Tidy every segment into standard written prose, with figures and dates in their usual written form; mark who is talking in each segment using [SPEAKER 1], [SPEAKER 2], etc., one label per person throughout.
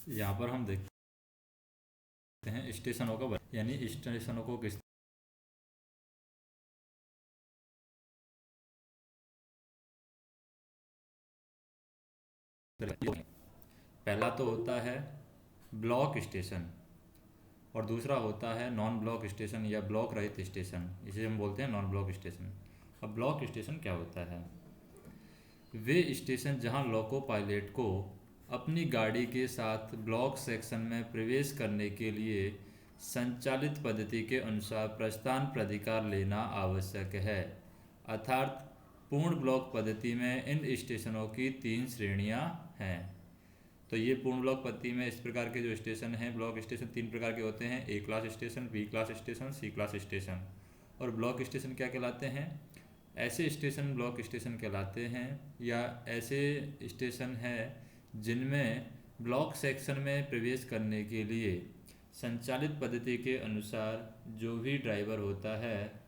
[SPEAKER 1] यहाँ पर हम देखते हैं स्टेशनों का यानी स्टेशनों को किस तरह। पहला तो होता है ब्लॉक स्टेशन और दूसरा होता है नॉन ब्लॉक स्टेशन या ब्लॉक रहित स्टेशन, इसे हम बोलते हैं नॉन ब्लॉक स्टेशन। अब ब्लॉक स्टेशन क्या होता है? वे स्टेशन जहां लोको पायलट को अपनी गाड़ी के साथ ब्लॉक सेक्शन में प्रवेश करने के लिए संचालित पद्धति के अनुसार प्रस्थान प्राधिकार लेना आवश्यक है। अर्थात पूर्ण ब्लॉक पद्धति में इन स्टेशनों की तीन श्रेणियां हैं। तो ये पूर्ण ब्लॉक पद्धति में इस प्रकार के जो स्टेशन हैं, ब्लॉक स्टेशन तीन प्रकार के होते हैं: A class station, B class station, C class station. और ब्लॉक स्टेशन क्या कहलाते हैं? ऐसे स्टेशन ब्लॉक स्टेशन कहलाते हैं या ऐसे स्टेशन हैं जिनमें ब्लॉक सेक्शन में प्रवेश करने के लिए संचालित पद्धति के अनुसार जो भी ड्राइवर होता है,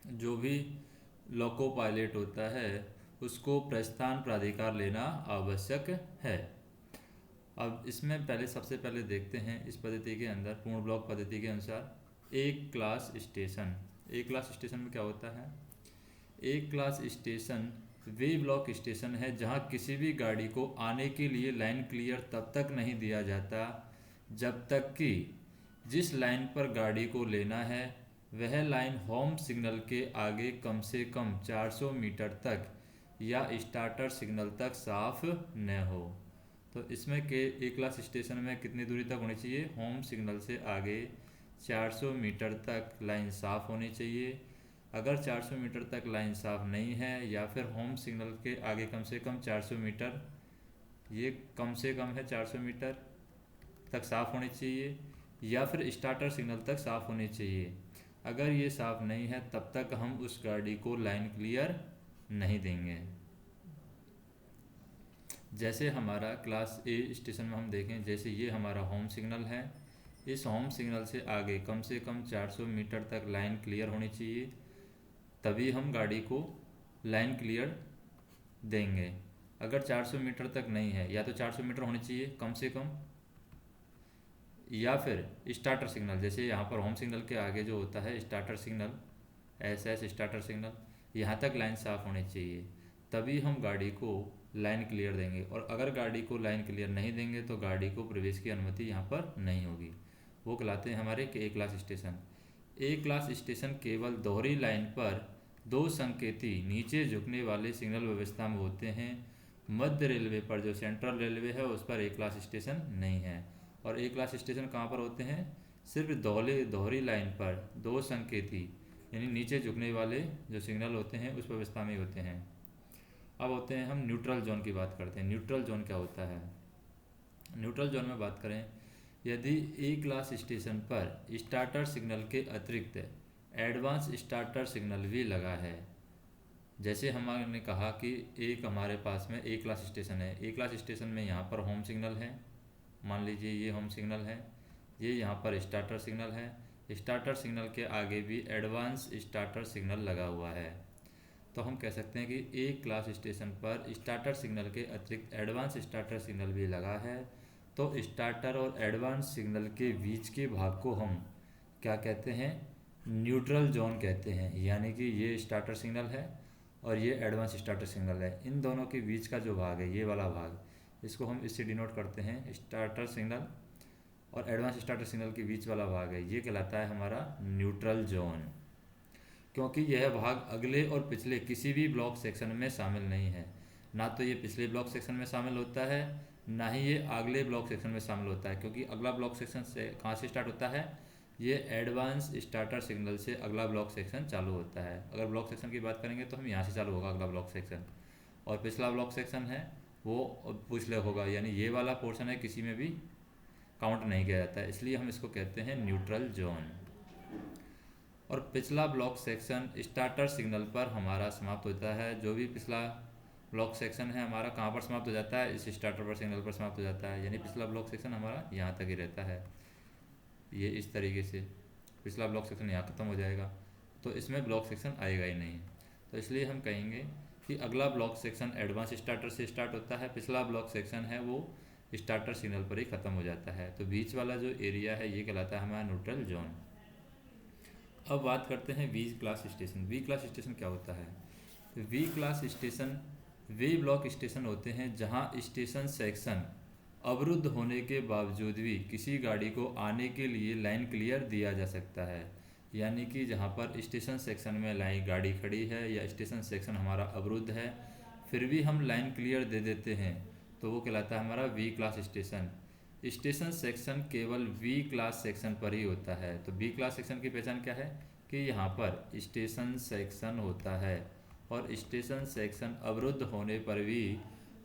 [SPEAKER 1] जो भी लोको पायलट होता है, उसको प्रस्थान प्राधिकार लेना आवश्यक है। अब इसमें पहले सबसे पहले देखते हैं इस पद्धति के अंदर पूर्ण ब्लॉक पद्धति के अनुसार एक क्लास स्टेशन। एक क्लास स्टेशन में क्या होता है? एक क्लास स्टेशन वे ब्लॉक स्टेशन है जहां किसी भी गाड़ी को आने के लिए लाइन क्लियर तब तक नहीं दिया जाता जब तक कि जिस लाइन पर गाड़ी को लेना है वह लाइन होम सिग्नल के आगे कम से कम 400 मीटर तक या स्टार्टर सिग्नल तक साफ न हो। तो इसमें के ए क्लास स्टेशन में कितनी दूरी तक होनी चाहिए? होम सिग्नल से आगे 400 मीटर तक लाइन साफ होनी चाहिए। अगर 400 मीटर तक लाइन साफ नहीं है या फिर होम सिग्नल के आगे कम से कम 400 मीटर, ये कम से कम है 400 मीटर तक साफ होनी चाहिए, या फिर स्टार्टर सिग्नल तक साफ होनी चाहिए। अगर ये साफ नहीं है तब तक हम उस गाड़ी को लाइन क्लियर नहीं देंगे। जैसे हमारा क्लास ए स्टेशन में हम देखें, जैसे ये हमारा होम सिग्नल है, इस होम सिग्नल से आगे कम से कम 400 मीटर तक लाइन क्लियर होनी चाहिए, तभी हम गाड़ी को लाइन क्लियर देंगे। अगर 400 मीटर तक नहीं है, या तो 400 मीटर होनी चाहिए कम से कम, या फिर स्टार्टर सिग्नल, जैसे यहाँ पर होम सिग्नल के आगे जो होता है starter signal, S starter signal, यहाँ तक लाइन साफ होनी चाहिए, तभी हम गाड़ी को लाइन क्लियर देंगे। और अगर गाड़ी को लाइन क्लियर नहीं देंगे तो गाड़ी को प्रवेश की अनुमति यहाँ पर नहीं होगी। वो कहलाते हैं हमारे ए क्लास स्टेशन। ए क्लास स्टेशन केवल दोहरी लाइन पर दो संकेती नीचे झुकने वाले सिग्नल व्यवस्था में होते हैं। मध्य रेलवे पर, जो सेंट्रल रेलवे है, उस पर ए क्लास स्टेशन नहीं है। और ए क्लास स्टेशन कहाँ पर होते हैं? सिर्फ दोहरी लाइन पर दो संकेती यानी नीचे झुकने वाले जो सिग्नल होते हैं उस व्यवस्था में होते हैं। अब होते हैं हम न्यूट्रल जोन की बात करते हैं। न्यूट्रल जोन क्या होता है? न्यूट्रल जोन में बात करें, यदि ए क्लास स्टेशन पर स्टार्टर सिग्नल के अतिरिक्त एडवांस स्टार्टर सिग्नल भी लगा है, जैसे हमने कहा कि एक हमारे पास में ए क्लास स्टेशन है, ए क्लास स्टेशन में यहाँ पर होम सिग्नल है, मान लीजिए ये होम सिग्नल है, ये यहाँ पर स्टार्टर सिग्नल है, स्टार्टर सिग्नल के आगे भी एडवांस स्टार्टर सिग्नल लगा हुआ है। तो हम कह सकते हैं कि एक क्लास स्टेशन पर स्टार्टर सिग्नल के अतिरिक्त एडवांस स्टार्टर सिग्नल भी लगा है। तो स्टार्टर और एडवांस सिग्नल के बीच के भाग को हम क्या कहते हैं? न्यूट्रल जोन कहते हैं। यानी कि ये स्टार्टर सिग्नल है और ये एडवांस स्टार्टर सिग्नल है, इन दोनों के बीच का जो भाग है, ये वाला भाग, इसको हम इससे डिनोट करते हैं। स्टार्टर सिग्नल और एडवांस स्टार्टर सिग्नल के बीच वाला भाग है, ये कहलाता है हमारा न्यूट्रल जोन, क्योंकि यह भाग अगले और पिछले किसी भी ब्लॉक सेक्शन में शामिल नहीं है। ना तो ये पिछले ब्लॉक सेक्शन में शामिल होता है, ना ही ये अगले ब्लॉक सेक्शन में शामिल होता है, क्योंकि अगला ब्लॉक सेक्शन से कहाँ से स्टार्ट होता है? ये एडवांस स्टार्टर सिग्नल से अगला ब्लॉक सेक्शन चालू होता है। अगर ब्लॉक सेक्शन की बात करेंगे तो हम यहाँ से चालू होगा अगला ब्लॉक सेक्शन, और पिछला ब्लॉक सेक्शन है वो पिछले होगा, यानी ये वाला पोर्शन है किसी में भी काउंट नहीं किया जाता है, इसलिए हम इसको कहते हैं न्यूट्रल जोन। और पिछला ब्लॉक सेक्शन स्टार्टर सिग्नल पर हमारा समाप्त होता है। जो भी पिछला ब्लॉक सेक्शन है हमारा कहाँ पर समाप्त हो जाता है? इस स्टार्टर पर सिग्नल पर समाप्त हो जाता है, यानी पिछला ब्लॉक सेक्शन हमारा यहाँ तक ही रहता है। ये इस तरीके से पिछला ब्लॉक सेक्शन यहाँ ख़त्म हो जाएगा, तो इसमें ब्लॉक सेक्शन आएगा ही नहीं। तो इसलिए हम कहेंगे कि अगला ब्लॉक सेक्शन एडवांस स्टार्टर से स्टार्ट होता है, पिछला ब्लॉक सेक्शन है वो स्टार्टर सिग्नल पर ही ख़त्म हो जाता है। तो बीच वाला जो एरिया है ये कहलाता है हमारा न्यूट्रल जोन। अब बात करते हैं V class station. V class station क्या होता है? वी क्लास स्टेशन वे ब्लॉक स्टेशन होते हैं जहां स्टेशन सेक्शन अवरुद्ध होने के बावजूद भी किसी गाड़ी को आने के लिए लाइन क्लियर दिया जा सकता है। यानी कि जहां पर स्टेशन सेक्शन में लाइन गाड़ी खड़ी है या स्टेशन सेक्शन हमारा अवरुद्ध है, फिर भी हम लाइन क्लियर दे देते हैं, तो वो कहलाता है हमारा V class station. Station section केवल वी क्लास सेक्शन पर ही होता है। तो वी क्लास सेक्शन की पहचान क्या है कि यहाँ पर स्टेशन सेक्शन होता है और स्टेशन सेक्शन अवरुद्ध होने पर भी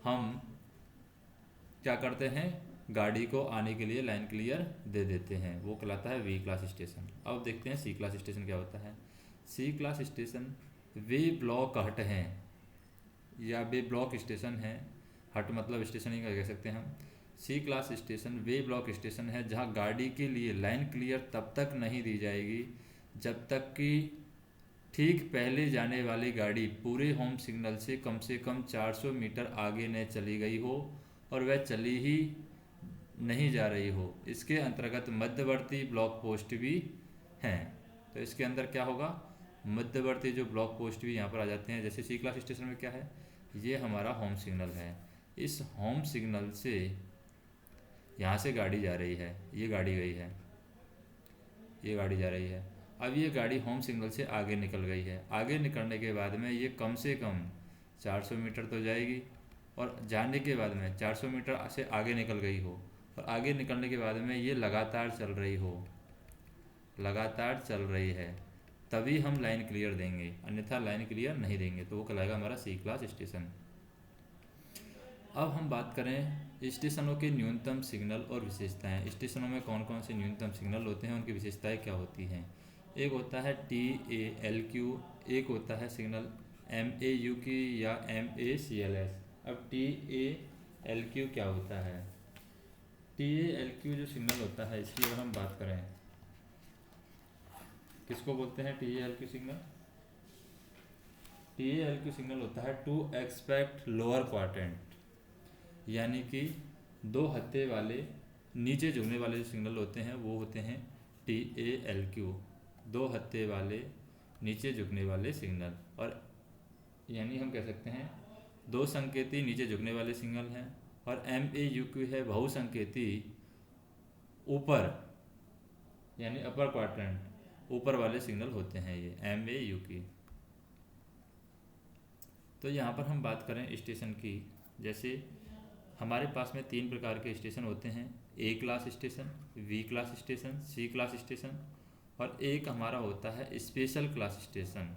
[SPEAKER 1] हम क्या करते हैं, गाड़ी को आने के लिए लाइन क्लियर दे देते हैं, वो कहलाता है वी क्लास स्टेशन। अब देखते हैं सी क्लास स्टेशन क्या होता है। सी क्लास स्टेशन वे ब्लॉक हट हैं या वे ब्लॉक स्टेशन हैं, हट मतलब स्टेशन ही कह सकते हैं हम। सी क्लास स्टेशन वे ब्लॉक स्टेशन है जहां गाड़ी के लिए लाइन क्लियर तब तक नहीं दी जाएगी जब तक कि ठीक पहले जाने वाली गाड़ी पूरे होम सिग्नल से कम 400 मीटर आगे न चली गई हो और वह चली ही नहीं जा रही हो। इसके अंतर्गत मध्यवर्ती ब्लॉक पोस्ट भी हैं। तो इसके अंदर क्या होगा, मध्यवर्ती जो ब्लॉक पोस्ट भी यहाँ पर आ जाते हैं। जैसे सी क्लास स्टेशन में क्या है, ये हमारा होम सिग्नल है, इस होम सिग्नल से यहाँ से गाड़ी जा रही है, ये गाड़ी गई है, ये गाड़ी जा रही है। अब ये गाड़ी होम सिग्नल से आगे निकल गई है, आगे निकलने के बाद में ये कम से कम 400 मीटर तो जाएगी और जाने के बाद में 400 मीटर से आगे निकल गई हो और आगे निकलने के बाद में ये लगातार चल रही हो, लगातार चल रही है, तभी हम लाइन क्लियर देंगे, अन्यथा लाइन क्लियर नहीं देंगे। तो वो कहलाएगा हमारा सी क्लास स्टेशन। अब हम बात करें स्टेशनों के न्यूनतम सिग्नल और विशेषताएं। स्टेशनों में कौन कौन से न्यूनतम सिग्नल होते हैं, उनकी विशेषताएं क्या होती हैं। एक होता है TALQ, एक होता है सिग्नल MAU की या MACLS। अब TALQ क्या होता है? TALQ जो सिग्नल होता है, इसकी अगर हम बात करें, किसको बोलते हैं TALQ सिग्नल? TALQ सिग्नल होता है टू एक्सपेक्ट लोअर क्वाड्रेंट, यानी कि दो हत्थे वाले नीचे झुकने वाले जो सिग्नल होते हैं वो होते हैं TALQ, दो हत्थे वाले नीचे झुकने वाले सिग्नल। और यानी हम कह सकते हैं दो संकेती नीचे झुकने वाले सिग्नल हैं। और MAUQ है बहुसंकेती ऊपर, यानी अपर क्वाड्रेंट ऊपर वाले सिग्नल होते हैं ये MAUQ। तो यहाँ पर हम बात करें स्टेशन की, जैसे हमारे पास में 3 प्रकार के स्टेशन होते हैं, A class station, V class station, C class station, और एक हमारा होता है special class station,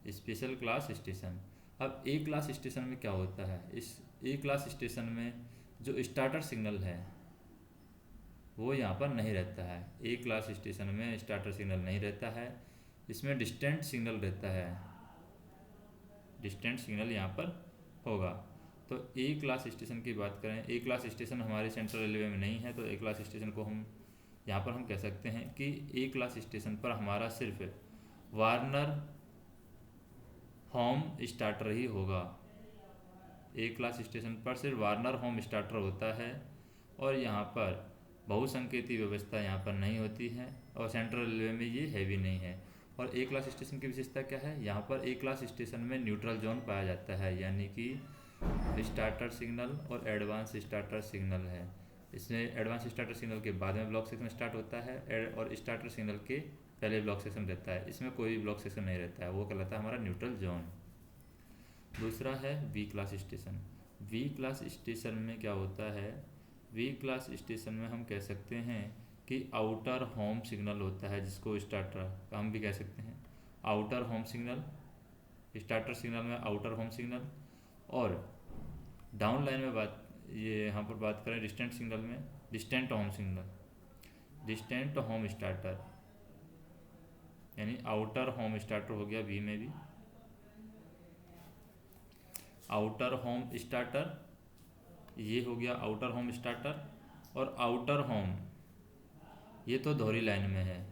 [SPEAKER 1] special class station. अब A क्लास स्टेशन में क्या होता है, इस A क्लास स्टेशन में जो स्टार्टर सिग्नल है वो यहाँ पर नहीं रहता है। A क्लास स्टेशन में स्टार्टर सिग्नल नहीं रहता है, इसमें डिस्टेंट सिग्नल रहता है, डिस्टेंट सिग्नल यहाँ पर होगा। तो A क्लास स्टेशन की बात करें, A क्लास स्टेशन हमारे सेंट्रल रेलवे में नहीं है, तो A क्लास स्टेशन को हम यहाँ पर हम कह सकते हैं कि A क्लास स्टेशन पर हमारा सिर्फ वार्नर होम स्टार्टर ही होगा। A क्लास स्टेशन पर सिर्फ वार्नर होम स्टार्टर होता है और यहाँ पर बहुसंकेती व्यवस्था यहाँ पर नहीं होती है और सेंट्रल रेलवे में ये है भी नहीं है। और A क्लास स्टेशन की विशेषता क्या है, यहाँ पर A क्लास स्टेशन में न्यूट्रल जोन पाया जाता है, यानी कि स्टार्टर सिग्नल और एडवांस स्टार्टर सिग्नल है। इसमें एडवांस स्टार्टर सिग्नल के बाद में ब्लॉक सेक्शन स्टार्ट होता है और स्टार्टर सिग्नल के पहले ब्लॉक सेक्शन रहता है, इसमें कोई ब्लॉक सेक्शन नहीं रहता है, वो कहलाता है हमारा न्यूट्रल जोन। दूसरा है V class station. V class station में क्या होता है, वी क्लास स्टेशन में हम कह सकते हैं कि आउटर होम सिग्नल होता है, जिसको स्टार्टर हम भी कह सकते हैं, outer home signal, starter signal में आउटर होम सिग्नल। और डाउन लाइन में बात, ये यहाँ पर बात करें डिस्टेंट सिग्नल में, distant home signal, distant home starter, यानी आउटर होम स्टार्टर हो गया वी में भी, आउटर होम स्टार्टर, ये हो गया आउटर होम स्टार्टर। और आउटर होम ये तो दोहरी लाइन में है,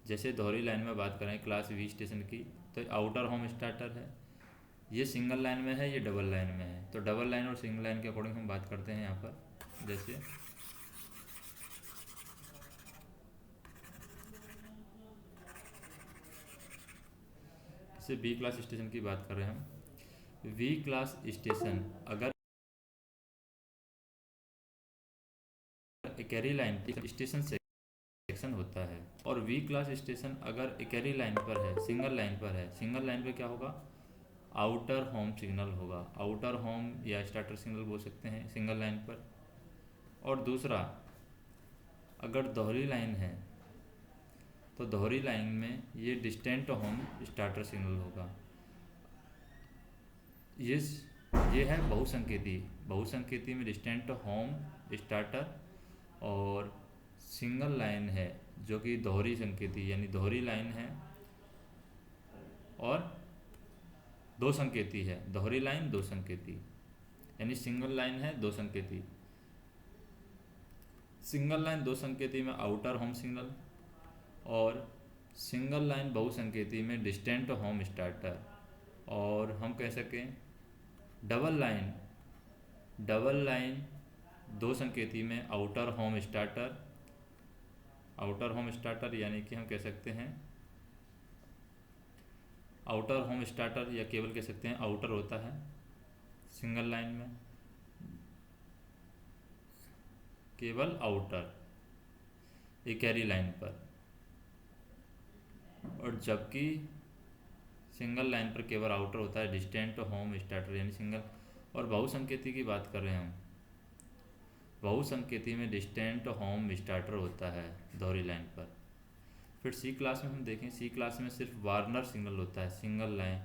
[SPEAKER 1] जैसे दोहरी लाइन में बात करें क्लास वी स्टेशन की, तो आउटर होम स्टार्टर है, ये सिंगल लाइन में है, ये डबल लाइन में है। तो डबल लाइन और सिंगल लाइन के अकॉर्डिंग हम बात करते हैं यहाँ पर। जैसे बी क्लास स्टेशन की बात कर रहे हैं हम। वी क्लास स्टेशन अगर कैरी लाइन स्टेशन सेक्शन होता है, और वी क्लास स्टेशन अगर कैरी लाइन पर है, सिंगल लाइन पर है, सिंगल लाइन पे क्या होगा, आउटर होम सिग्नल होगा। आउटर होम या स्टार्टर सिग्नल बोल सकते हैं सिंगल लाइन पर। और दूसरा, अगर दोहरी लाइन है तो दोहरी लाइन में ये डिस्टेंट होम स्टार्टर सिग्नल होगा। ये ये है बहुसंकेती। बहुसंकेती में डिस्टेंट होम स्टार्टर, और सिंगल लाइन है जो कि दोहरी संकेती यानी दोहरी लाइन है, और दो संकेती है। दोहरी लाइन दो संकेती यानी सिंगल लाइन है दो संकेती। सिंगल लाइन दो संकेती में आउटर होम सिग्नल, और सिंगल लाइन बहुसंकेती में डिस्टेंट होम स्टार्टर। और हम कह सकें डबल लाइन दो संकेती में outer home starter. Outer home starter यानी कि हम कह सकते हैं आउटर होम स्टार्टर, या केवल कह सकते हैं आउटर होता है सिंगल लाइन में, केवल आउटर ये कैरी लाइन पर। और जबकि सिंगल लाइन पर केवल आउटर होता है डिस्टेंट होम स्टार्टर यानी सिंगल। और बहुसंकेती की बात कर रहे हैं हम। बहुसंकेती में डिस्टेंट होम स्टार्टर होता है दोहरी लाइन पर। फिर सी क्लास में हम देखें, सी क्लास में सिर्फ वार्नर सिग्नल होता है सिंगल लाइन।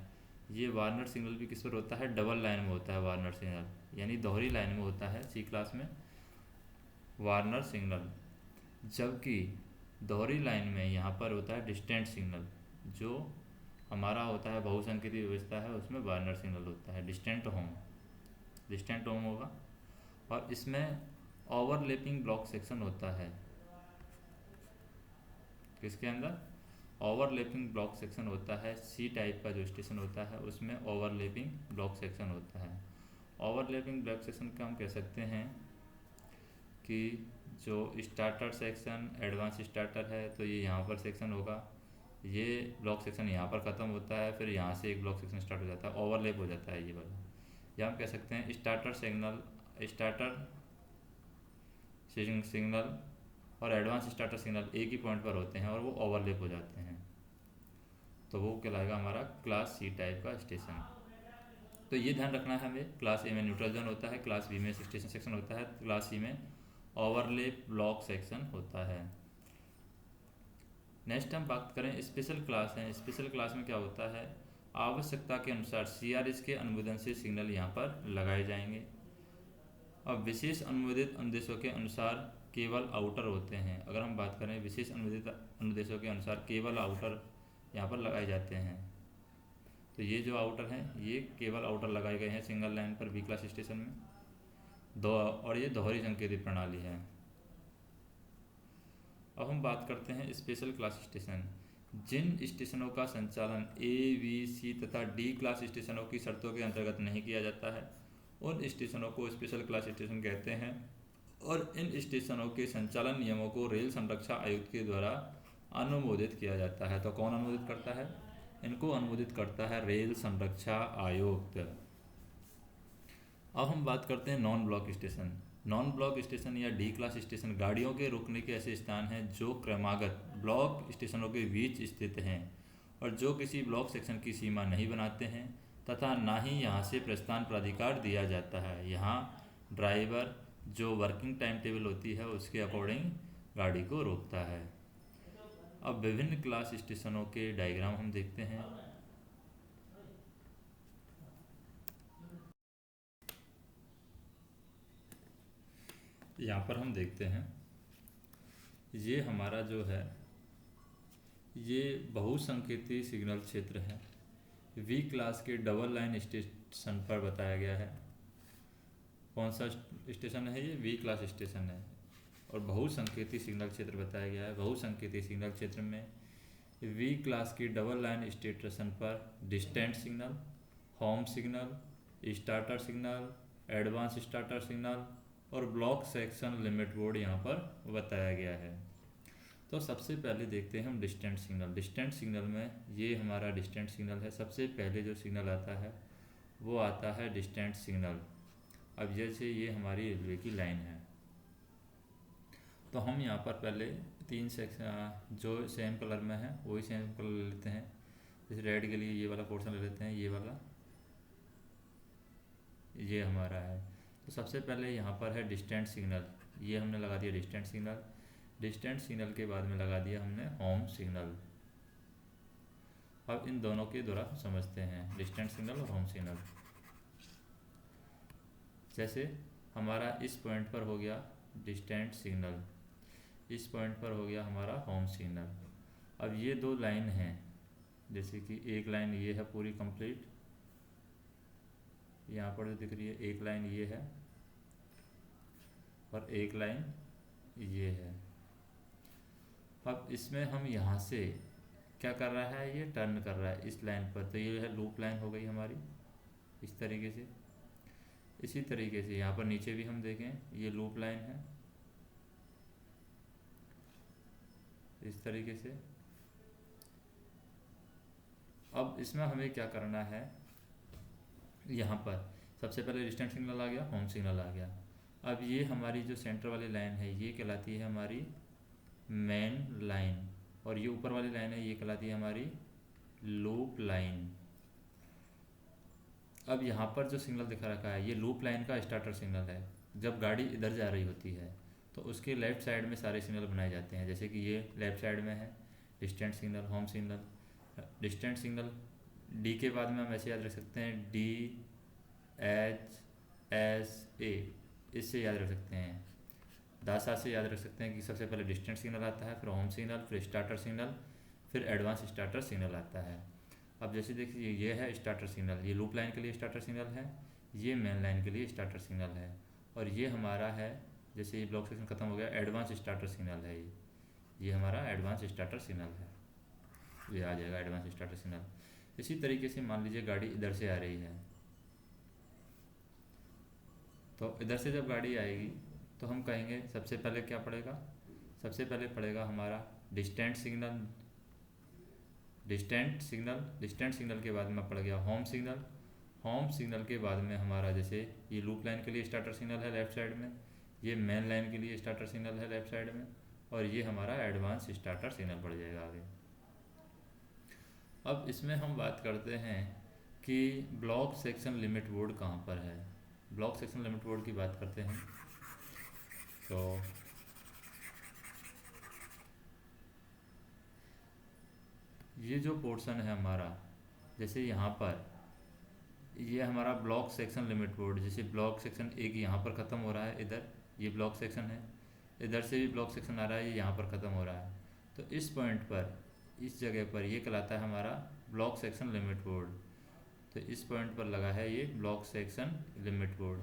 [SPEAKER 1] ये वार्नर सिग्नल भी किस पर होता है, डबल लाइन में होता है वार्नर सिग्नल, यानी दोहरी लाइन में होता है सी क्लास में वार्नर सिग्नल। जबकि दोहरी लाइन में यहाँ पर होता है डिस्टेंट सिग्नल। जो हमारा होता है बहुसंकेती व्यवस्था है उसमें वार्नर सिग्नल होता है डिस्टेंट होम होगा। और इसमें ओवरलैपिंग ब्लॉक सेक्शन होता है। किसके अंदर, ओवरलैपिंग ब्लॉक सेक्शन होता है। सी टाइप का जो स्टेशन होता है उसमें ओवरलैपिंग ब्लॉक सेक्शन होता है। ओवरलैपिंग ब्लॉक सेक्शन का हम कह सकते हैं कि जो स्टार्टर सेक्शन एडवांस स्टार्टर है तो ये यहाँ पर सेक्शन होगा, ये ब्लॉक सेक्शन यहाँ पर ख़त्म होता है, फिर यहाँ से एक ब्लॉक सेक्शन स्टार्ट हो जाता है, ओवरलैप हो जाता है ये वाला। या हम कह सकते हैं स्टार्टर सिग्नल और एडवांस स्टार्टर सिग्नल एक ही पॉइंट पर होते हैं और वो ओवरलैप हो जाते हैं, तो वो कहलाएगा हमारा क्लास सी टाइप का स्टेशन। तो ये ध्यान रखना है हमें, क्लास ए में न्यूट्रल जोन होता है, क्लास बी में स्टेशन सेक्शन होता है, क्लास सी में ओवरलैप ब्लॉक सेक्शन होता है। नेक्स्ट हम बात करें स्पेशल क्लास है। स्पेशल क्लास में क्या होता है, आवश्यकता के अनुसार CRS के अनुमोदन से सिग्नल यहाँ पर लगाए जाएंगे। अब विशेष अनुमोदित अनुदेशों के अनुसार केवल आउटर होते हैं। अगर हम बात करें विशेष अनुमोदित अनुदेशों के अनुसार केवल आउटर यहाँ पर लगाए जाते हैं। तो ये जो आउटर हैं ये केवल आउटर लगाए गए हैं सिंगल लाइन पर बी क्लास स्टेशन में और ये दोहरी संकेती प्रणाली है। अब हम बात करते हैं स्पेशल क्लास स्टेशन। जिन स्टेशनों का संचालन A, B, C तथा D क्लास स्टेशनों की शर्तों के अंतर्गत नहीं किया जाता है उन स्टेशनों को स्पेशल क्लास स्टेशन कहते हैं। और इन स्टेशनों के संचालन नियमों को रेल संरक्षा आयुक्त के द्वारा अनुमोदित किया जाता है। तो कौन अनुमोदित करता है, इनको अनुमोदित करता है रेल संरक्षा आयुक्त। अब हम बात करते हैं non block station. Non block station या डी क्लास स्टेशन गाड़ियों के रुकने के ऐसे स्थान हैं जो क्रमागत ब्लॉक स्टेशनों के बीच स्थित हैं और जो किसी ब्लॉक सेक्शन की सीमा नहीं बनाते हैं तथा ना ही यहाँ से प्रस्थान प्राधिकार दिया जाता है। यहाँ ड्राइवर जो वर्किंग टाइम टेबल होती है उसके अकॉर्डिंग गाड़ी को रोकता है। अब विभिन्न क्लास स्टेशनों के डायग्राम हम देखते हैं। यहाँ पर हम देखते हैं ये हमारा जो है ये बहुसंकेती सिग्नल क्षेत्र है। वी क्लास के डबल लाइन स्टेशन पर बताया गया है। कौन सा स्टेशन है ये, वी क्लास स्टेशन है। और बहुसंकेती सिग्नल क्षेत्र बताया गया है। बहुसंकेती सिग्नल क्षेत्र में वी क्लास की डबल लाइन स्टेशन पर distant signal, home signal, starter signal, advance starter signal और ब्लॉक सेक्शन लिमिट बोर्ड यहाँ पर बताया गया है। तो सबसे पहले देखते हैं हम डिस्टेंट सिग्नल। डिस्टेंट सिग्नल में ये हमारा डिस्टेंट सिग्नल है। सबसे पहले जो सिग्नल आता है वो आता है डिस्टेंट सिग्नल। अब जैसे ये हमारी रेलवे की लाइन है, तो हम यहाँ पर पहले 3 सेक्शन जो सेम कलर में है वही सेम कलर ले लेते हैं। जैसे रेड के लिए ये वाला पोर्शन ले लेते हैं, ये वाला ये हमारा है। तो सबसे पहले यहाँ पर है डिस्टेंट सिग्नल, ये हमने लगा दिया डिस्टेंट सिग्नल। डिस्टेंट सिग्नल के बाद में लगा दिया हमने होम सिग्नल। अब इन दोनों के द्वारा समझते हैं डिस्टेंट सिग्नल और होम सिग्नल। जैसे हमारा इस पॉइंट पर हो गया डिस्टेंट सिग्नल, इस पॉइंट पर हो गया हमारा होम सिग्नल। अब ये दो लाइन हैं, जैसे कि एक लाइन ये है पूरी कंप्लीट, यहाँ पर जो दिख रही है एक लाइन ये है और एक लाइन ये है। अब इसमें हम यहाँ से क्या कर रहा है, ये टर्न कर रहा है इस लाइन पर, तो ये है लूप लाइन हो गई हमारी इस तरीके से। इसी तरीके से यहाँ पर नीचे भी हम देखें ये लूप लाइन है इस तरीके से। अब इसमें हमें क्या करना है, यहाँ पर सबसे पहले डिस्टेंट सिग्नल आ गया, होम सिग्नल आ गया। अब ये हमारी जो सेंटर वाली लाइन है ये कहलाती है हमारी मेन लाइन, और ये ऊपर वाली लाइन है ये कहलाती है हमारी लूप लाइन। अब यहाँ पर जो सिग्नल दिखा रखा है ये लूप लाइन का स्टार्टर सिग्नल है। जब गाड़ी इधर जा रही होती है तो उसके लेफ़्ट साइड में सारे सिग्नल बनाए जाते हैं, जैसे कि ये लेफ़्ट साइड में है distant signal, home signal. Distant signal D के बाद में हम ऐसे याद रख सकते हैं DHSA, इससे याद रख सकते हैं। दासा से याद रख सकते हैं कि सबसे पहले डिस्टेंट सिग्नल आता है, फिर होम सिग्नल, फिर स्टार्टर सिग्नल, फिर एडवांस स्टार्टर सिग्नल आता है। अब जैसे देखिए ये है स्टार्टर सिग्नल, ये लूप लाइन के लिए स्टार्टर सिग्नल है, ये मेन लाइन के लिए स्टार्टर सिग्नल है, और ये हमारा है जैसे ये ब्लॉक सेक्शन खत्म हो गया एडवांस स्टार्टर सिग्नल है। ये हमारा एडवांस स्टार्टर सिग्नल है, ये आ जाएगा एडवांस स्टार्टर सिग्नल। इसी तरीके से मान लीजिए गाड़ी इधर से आ रही है, तो इधर से जब गाड़ी आएगी तो हम कहेंगे सबसे पहले क्या पड़ेगा, सबसे पहले पड़ेगा हमारा डिस्टेंट सिग्नल। डिस्टेंट सिग्नल के बाद में पड़ गया होम सिग्नल। होम सिग्नल के बाद में हमारा जैसे ये लूप लाइन के लिए स्टार्टर सिग्नल है लेफ़्ट साइड में, ये मेन लाइन के लिए स्टार्टर सिग्नल है लेफ़्ट साइड में, और ये हमारा एडवांस स्टार्टर सिग्नल पड़ जाएगा आगे। अब इसमें हम बात करते हैं कि ब्लॉक सेक्शन लिमिट बोर्ड कहाँ पर है। ब्लॉक सेक्शन लिमिट बोर्ड की बात करते हैं तो ये जो पोर्शन है हमारा, जैसे यहाँ पर ये हमारा ब्लॉक सेक्शन लिमिट बोर्ड, जैसे ब्लॉक सेक्शन एक यहाँ पर ख़त्म हो रहा है, इधर ये ब्लॉक सेक्शन है, इधर से भी ब्लॉक सेक्शन आ रहा है, ये यहाँ पर ख़त्म हो रहा है, तो इस पॉइंट पर इस जगह पर ये कहलाता है हमारा ब्लॉक सेक्शन लिमिट बोर्ड। तो इस पॉइंट पर लगा है ये ब्लॉक सेक्शन लिमिट बोर्ड।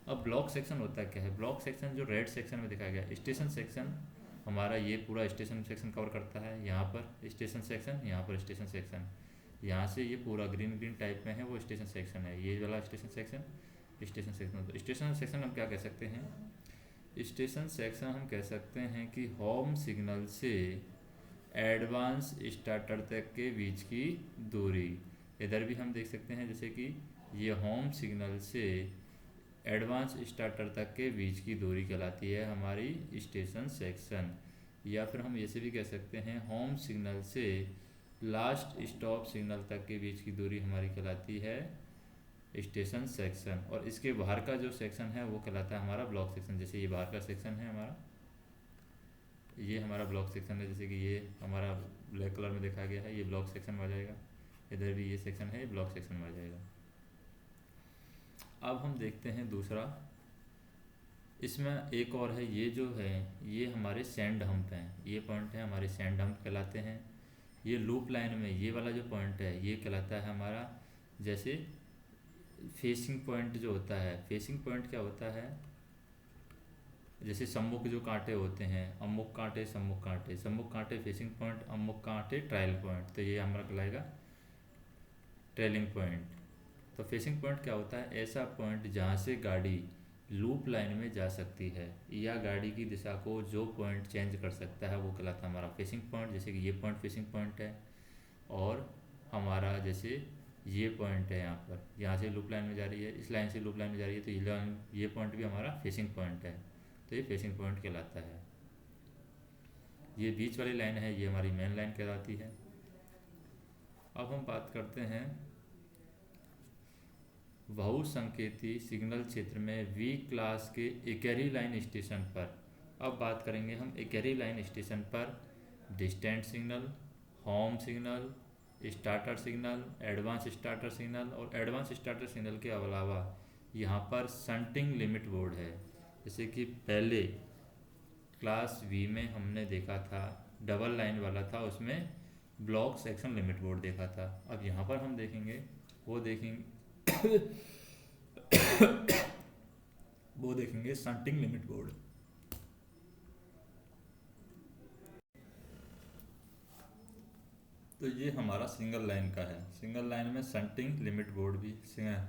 [SPEAKER 1] अब ब्लॉक सेक्शन होता क्या है, ब्लॉक सेक्शन जो रेड सेक्शन में दिखाया गया स्टेशन सेक्शन, हमारा ये पूरा स्टेशन सेक्शन कवर करता है। यहाँ पर स्टेशन सेक्शन, यहाँ पर स्टेशन सेक्शन, यहाँ से ये पूरा ग्रीन ग्रीन टाइप में है वो स्टेशन सेक्शन है, ये वाला स्टेशन सेक्शन। स्टेशन सेक्शन तो स्टेशन सेक्शन हम क्या कह सकते हैं, स्टेशन सेक्शन हम कह सकते हैं कि होम सिग्नल से एडवांस स्टार्टर तक के बीच की दूरी। इधर भी हम देख सकते हैं जैसे कि ये होम सिग्नल से एडवांस स्टार्टर तक के बीच की दूरी कहलाती है हमारी स्टेशन सेक्शन, या फिर हम ऐसे भी कह सकते हैं होम सिग्नल से लास्ट स्टॉप सिग्नल तक के बीच की दूरी हमारी कहलाती है स्टेशन सेक्शन। और इसके बाहर का जो सेक्शन है वो कहलाता है हमारा ब्लॉक सेक्शन। जैसे ये बाहर का सेक्शन है हमारा, ये हमारा ब्लॉक सेक्शन है, जैसे कि ये हमारा ब्लैक कलर में देखा गया है, ये ब्लॉक सेक्शन में आ जाएगा। इधर भी ये सेक्शन है, ये ब्लॉक सेक्शन में आ जाएगा। अब हम देखते हैं दूसरा, इसमें एक और है, ये जो है ये हमारे सैंड हम्प हैं, ये पॉइंट है हमारे सैंड हम्प कहलाते हैं। ये लूप लाइन में ये वाला जो पॉइंट है ये कहलाता है हमारा जैसे फेसिंग पॉइंट जो होता है। फेसिंग पॉइंट क्या होता है, जैसे सम्मुख जो कांटे होते हैं, अम्मुख कांटे सम्मुख कांटे, सम्मुख कांटे फेसिंग पॉइंट, अम्मुख कांटे ट्रायल पॉइंट, तो ये हमारा कहलाएगा ट्रेलिंग पॉइंट। तो फेसिंग पॉइंट क्या होता है? ऐसा पॉइंट जहाँ से गाड़ी लूप लाइन में जा सकती है या गाड़ी की दिशा को जो पॉइंट चेंज कर सकता है वो कहलाता है हमारा फेसिंग पॉइंट। जैसे कि ये पॉइंट फेसिंग पॉइंट है, और हमारा जैसे ये पॉइंट है यहाँ पर, यहाँ से लूप लाइन में जा रही है, इस लाइन से लूप लाइन में जा रही है, तो ये पॉइंट भी हमारा फेसिंग पॉइंट है, तो ये फेसिंग पॉइंट कहलाता है। ये बीच वाली लाइन है, ये हमारी मेन लाइन कहलाती है। अब हम बात करते हैं बहुसंकेती सिग्नल क्षेत्र में वी क्लास के इकेरी लाइन स्टेशन पर। अब बात करेंगे हम इकेरी लाइन स्टेशन पर distant signal, home signal, starter signal, advance starter signal, और एडवांस स्टार्टर सिग्नल के अलावा यहाँ पर शंटिंग लिमिट बोर्ड है। जैसे कि पहले क्लास वी में हमने देखा था डबल लाइन वाला था, उसमें ब्लॉक सेक्शन लिमिट बोर्ड देखा था। अब यहाँ पर हम देखेंगे वो देखेंगे वो देखेंगे शंटिंग लिमिट बोर्ड। तो ये हमारा सिंगल लाइन का है, सिंगल लाइन में शंटिंग लिमिट बोर्ड भी,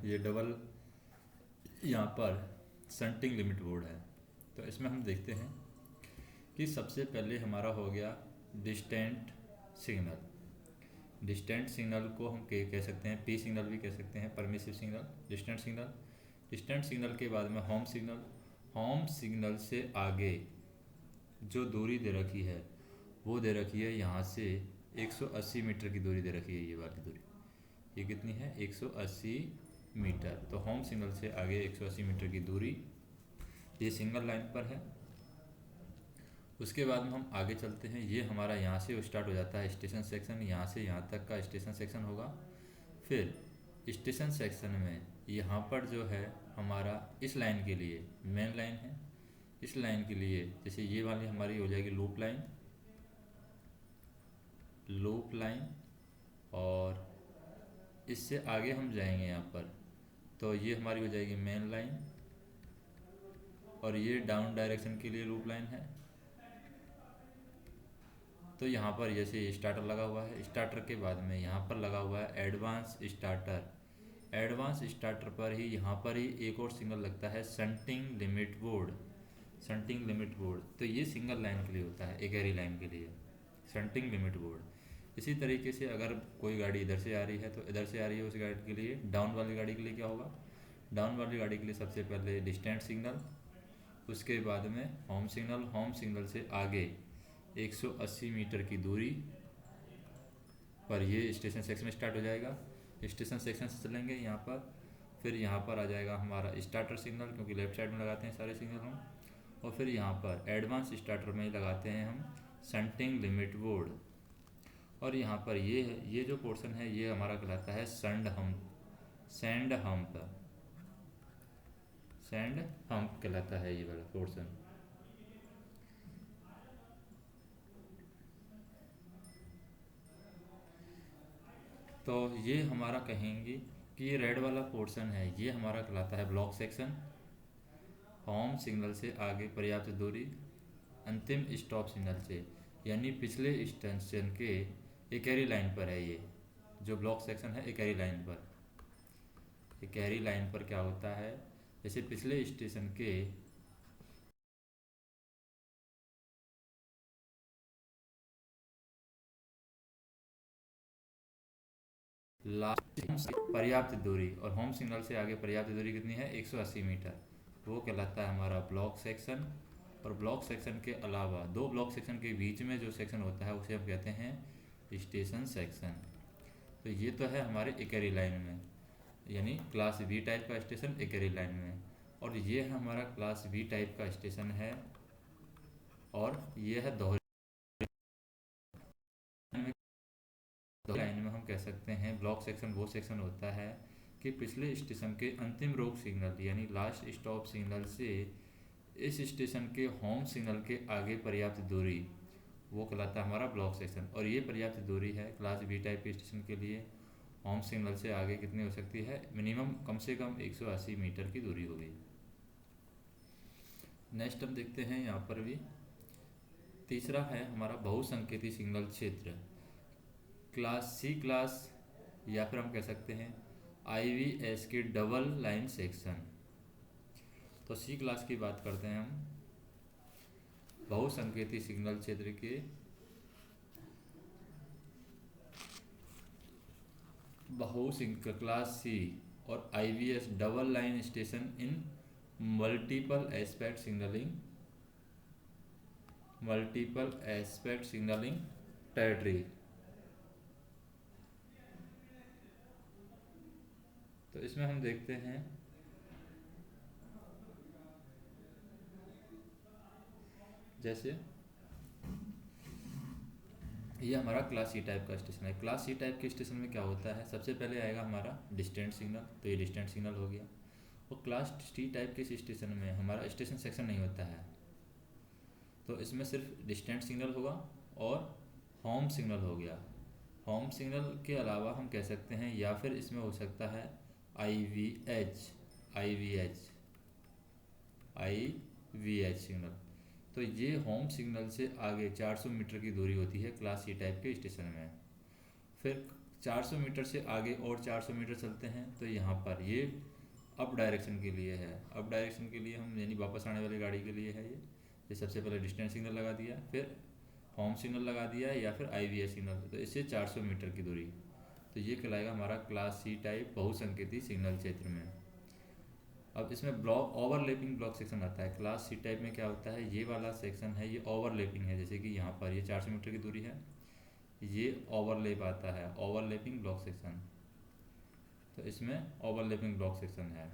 [SPEAKER 1] ये डबल यहाँ पर शंटिंग लिमिट बोर्ड है। तो इसमें हम देखते हैं कि सबसे पहले हमारा हो गया डिस्टेंट सिग्नल। डिस्टेंट सिग्नल को हम कह सकते हैं पी सिग्नल भी कह सकते हैं, permissive signal, distant signal. Distant signal के बाद में होम सिग्नल। होम सिग्नल से आगे जो दूरी दे रखी है वो दे रखी है यहाँ से 180 मीटर की दूरी दे रखी है, ये वाली दूरी, ये कितनी है? 180 मीटर। तो होम सिग्नल से आगे 180 मीटर की दूरी ये सिंगल लाइन पर है। उसके बाद में हम आगे चलते हैं, ये हमारा यहाँ से स्टार्ट हो जाता है स्टेशन सेक्शन, यहाँ से यहाँ तक का स्टेशन सेक्शन होगा। फिर स्टेशन सेक्शन में यहाँ पर जो है हमारा इस लाइन के लिए मेन लाइन है, इस लाइन के लिए जैसे ये वाली हमारी हो जाएगी लूप लाइन, लूप लाइन, और इससे आगे हम जाएंगे यहाँ पर तो ये हमारी हो जाएगी मेन लाइन, और ये डाउन डायरेक्शन के लिए लूप लाइन है। तो यहाँ पर जैसे स्टार्टर लगा हुआ है, स्टार्टर के बाद में यहाँ पर लगा हुआ है एडवांस स्टार्टर। एडवांस स्टार्टर पर ही यहाँ पर ही एक और सिग्नल लगता है shunting limit board, shunting limit board. तो ये सिंगल लाइन के लिए होता है, एक एरी लाइन के लिए शंटिंग लिमिट बोर्ड। इसी तरीके से अगर कोई गाड़ी इधर से आ रही है तो इधर से आ रही है, उस गाड़ी के लिए डाउन वाली गाड़ी के लिए क्या होगा? डाउन वाली गाड़ी के लिए सबसे पहले डिस्टेंट सिग्नल, उसके बाद में होम सिग्नल, होम सिग्नल से आगे 180 मीटर की दूरी पर ये स्टेशन सेक्शन स्टार्ट हो जाएगा। स्टेशन सेक्शन से चलेंगे यहाँ पर, फिर यहाँ पर आ जाएगा हमारा स्टार्टर सिग्नल, क्योंकि लेफ्ट साइड में लगाते हैं सारे सिग्नल हम, और फिर यहाँ पर एडवांस स्टार्टर में ही लगाते हैं हम शंटिंग लिमिट बोर्ड। और यहाँ पर ये जो पोर्शन है ये हमारा कहलाता है sand hump, sand hump, sand hump कहलाता है ये वाला पोर्शन। तो ये हमारा कहेंगे कि ये रेड वाला पोर्शन है, ये हमारा कहलाता है ब्लॉक सेक्शन। होम सिग्नल से आगे पर्याप्त दूरी, अंतिम स्टॉप सिग्नल से, यानी पिछले स्टेशन के इकेरी लाइन पर है ये जो ब्लॉक सेक्शन है। इकेरी लाइन पर, इकेरी लाइन पर क्या होता है, जैसे पिछले स्टेशन के लास्ट पर्याप्त दूरी, और होम सिग्नल से आगे पर्याप्त दूरी कितनी है? 180 मीटर, वो कहलाता है हमारा ब्लॉक सेक्शन। और ब्लॉक सेक्शन के अलावा दो ब्लॉक सेक्शन के बीच में जो सेक्शन होता है उसे हम कहते हैं स्टेशन सेक्शन। तो ये तो है हमारे इकेरी लाइन में, यानी क्लास बी टाइप का स्टेशन इकेरी लाइन में, और ये है हमारा क्लास बी टाइप का स्टेशन है, और ये है दोहरी लाइन में हम कह सकते हैं ब्लॉक सेक्शन वो सेक्शन होता है कि पिछले स्टेशन के अंतिम रोक सिग्नल यानी लास्ट स्टॉप सिग्नल से इस स्टेशन के होम सिग्नल के आगे पर्याप्त दूरी, वो कहलाता है हमारा ब्लॉक सेक्शन। और ये पर्याप्त दूरी है क्लास बी टाइप के स्टेशन के लिए, होम सिग्नल से आगे कितनी हो सकती है? मिनिमम कम से कम 180 मीटर की दूरी होगी। नेक्स्ट हम देखते हैं यहाँ पर भी तीसरा है हमारा बहुसंकेती सिग्नल क्षेत्र, क्लास सी क्लास, या फिर हम कह सकते हैं IVS के डबल लाइन सेक्शन। तो सी क्लास की बात करते हैं हम। बहुसंकेती सिग्नल क्षेत्र के क्लास सी और IVS डबल लाइन स्टेशन इन मल्टीपल एस्पेक्ट सिग्नलिंग टेरिटरी। तो इसमें हम देखते हैं जैसे ये हमारा क्लास सी टाइप का स्टेशन है। क्लास सी टाइप के स्टेशन में क्या होता है, सबसे पहले आएगा हमारा डिस्टेंट सिग्नल, तो ये डिस्टेंट सिग्नल हो गया। और क्लास सी टाइप के स्टेशन में हमारा स्टेशन सेक्शन नहीं होता है, तो इसमें सिर्फ डिस्टेंट सिग्नल होगा और होम सिग्नल हो गया। होम सिग्नल के अलावा हम कह सकते हैं, या फिर इसमें हो सकता है IVH सिग्नल। तो ये होम सिग्नल से आगे 400 मीटर की दूरी होती है क्लास सी टाइप के स्टेशन में। फिर 400 मीटर से आगे और 400 मीटर चलते हैं तो यहाँ पर ये अप डायरेक्शन के लिए है। अप डायरेक्शन के लिए हम यानी वापस आने वाली गाड़ी के लिए है ये सबसे पहले डिस्टेंस सिग्नल लगा दिया, फिर होम सिग्नल लगा दिया, या फिर IVS सिग्नल, तो इससे 400 मीटर की दूरी। तो ये कहलाएगा हमारा क्लास सी टाइप बहुसंकेती सिग्नल क्षेत्र में। अब इसमें ब्लॉक ओवरलैपिंग ब्लॉक सेक्शन आता है। क्लास सी टाइप में क्या होता है, ये वाला सेक्शन है ये ओवरलैपिंग है, जैसे कि यहाँ पर ये 400 मीटर की दूरी है, ये ओवरलैप आता है, ओवरलैपिंग ब्लॉक सेक्शन। तो इसमें ओवरलैपिंग ब्लॉक सेक्शन है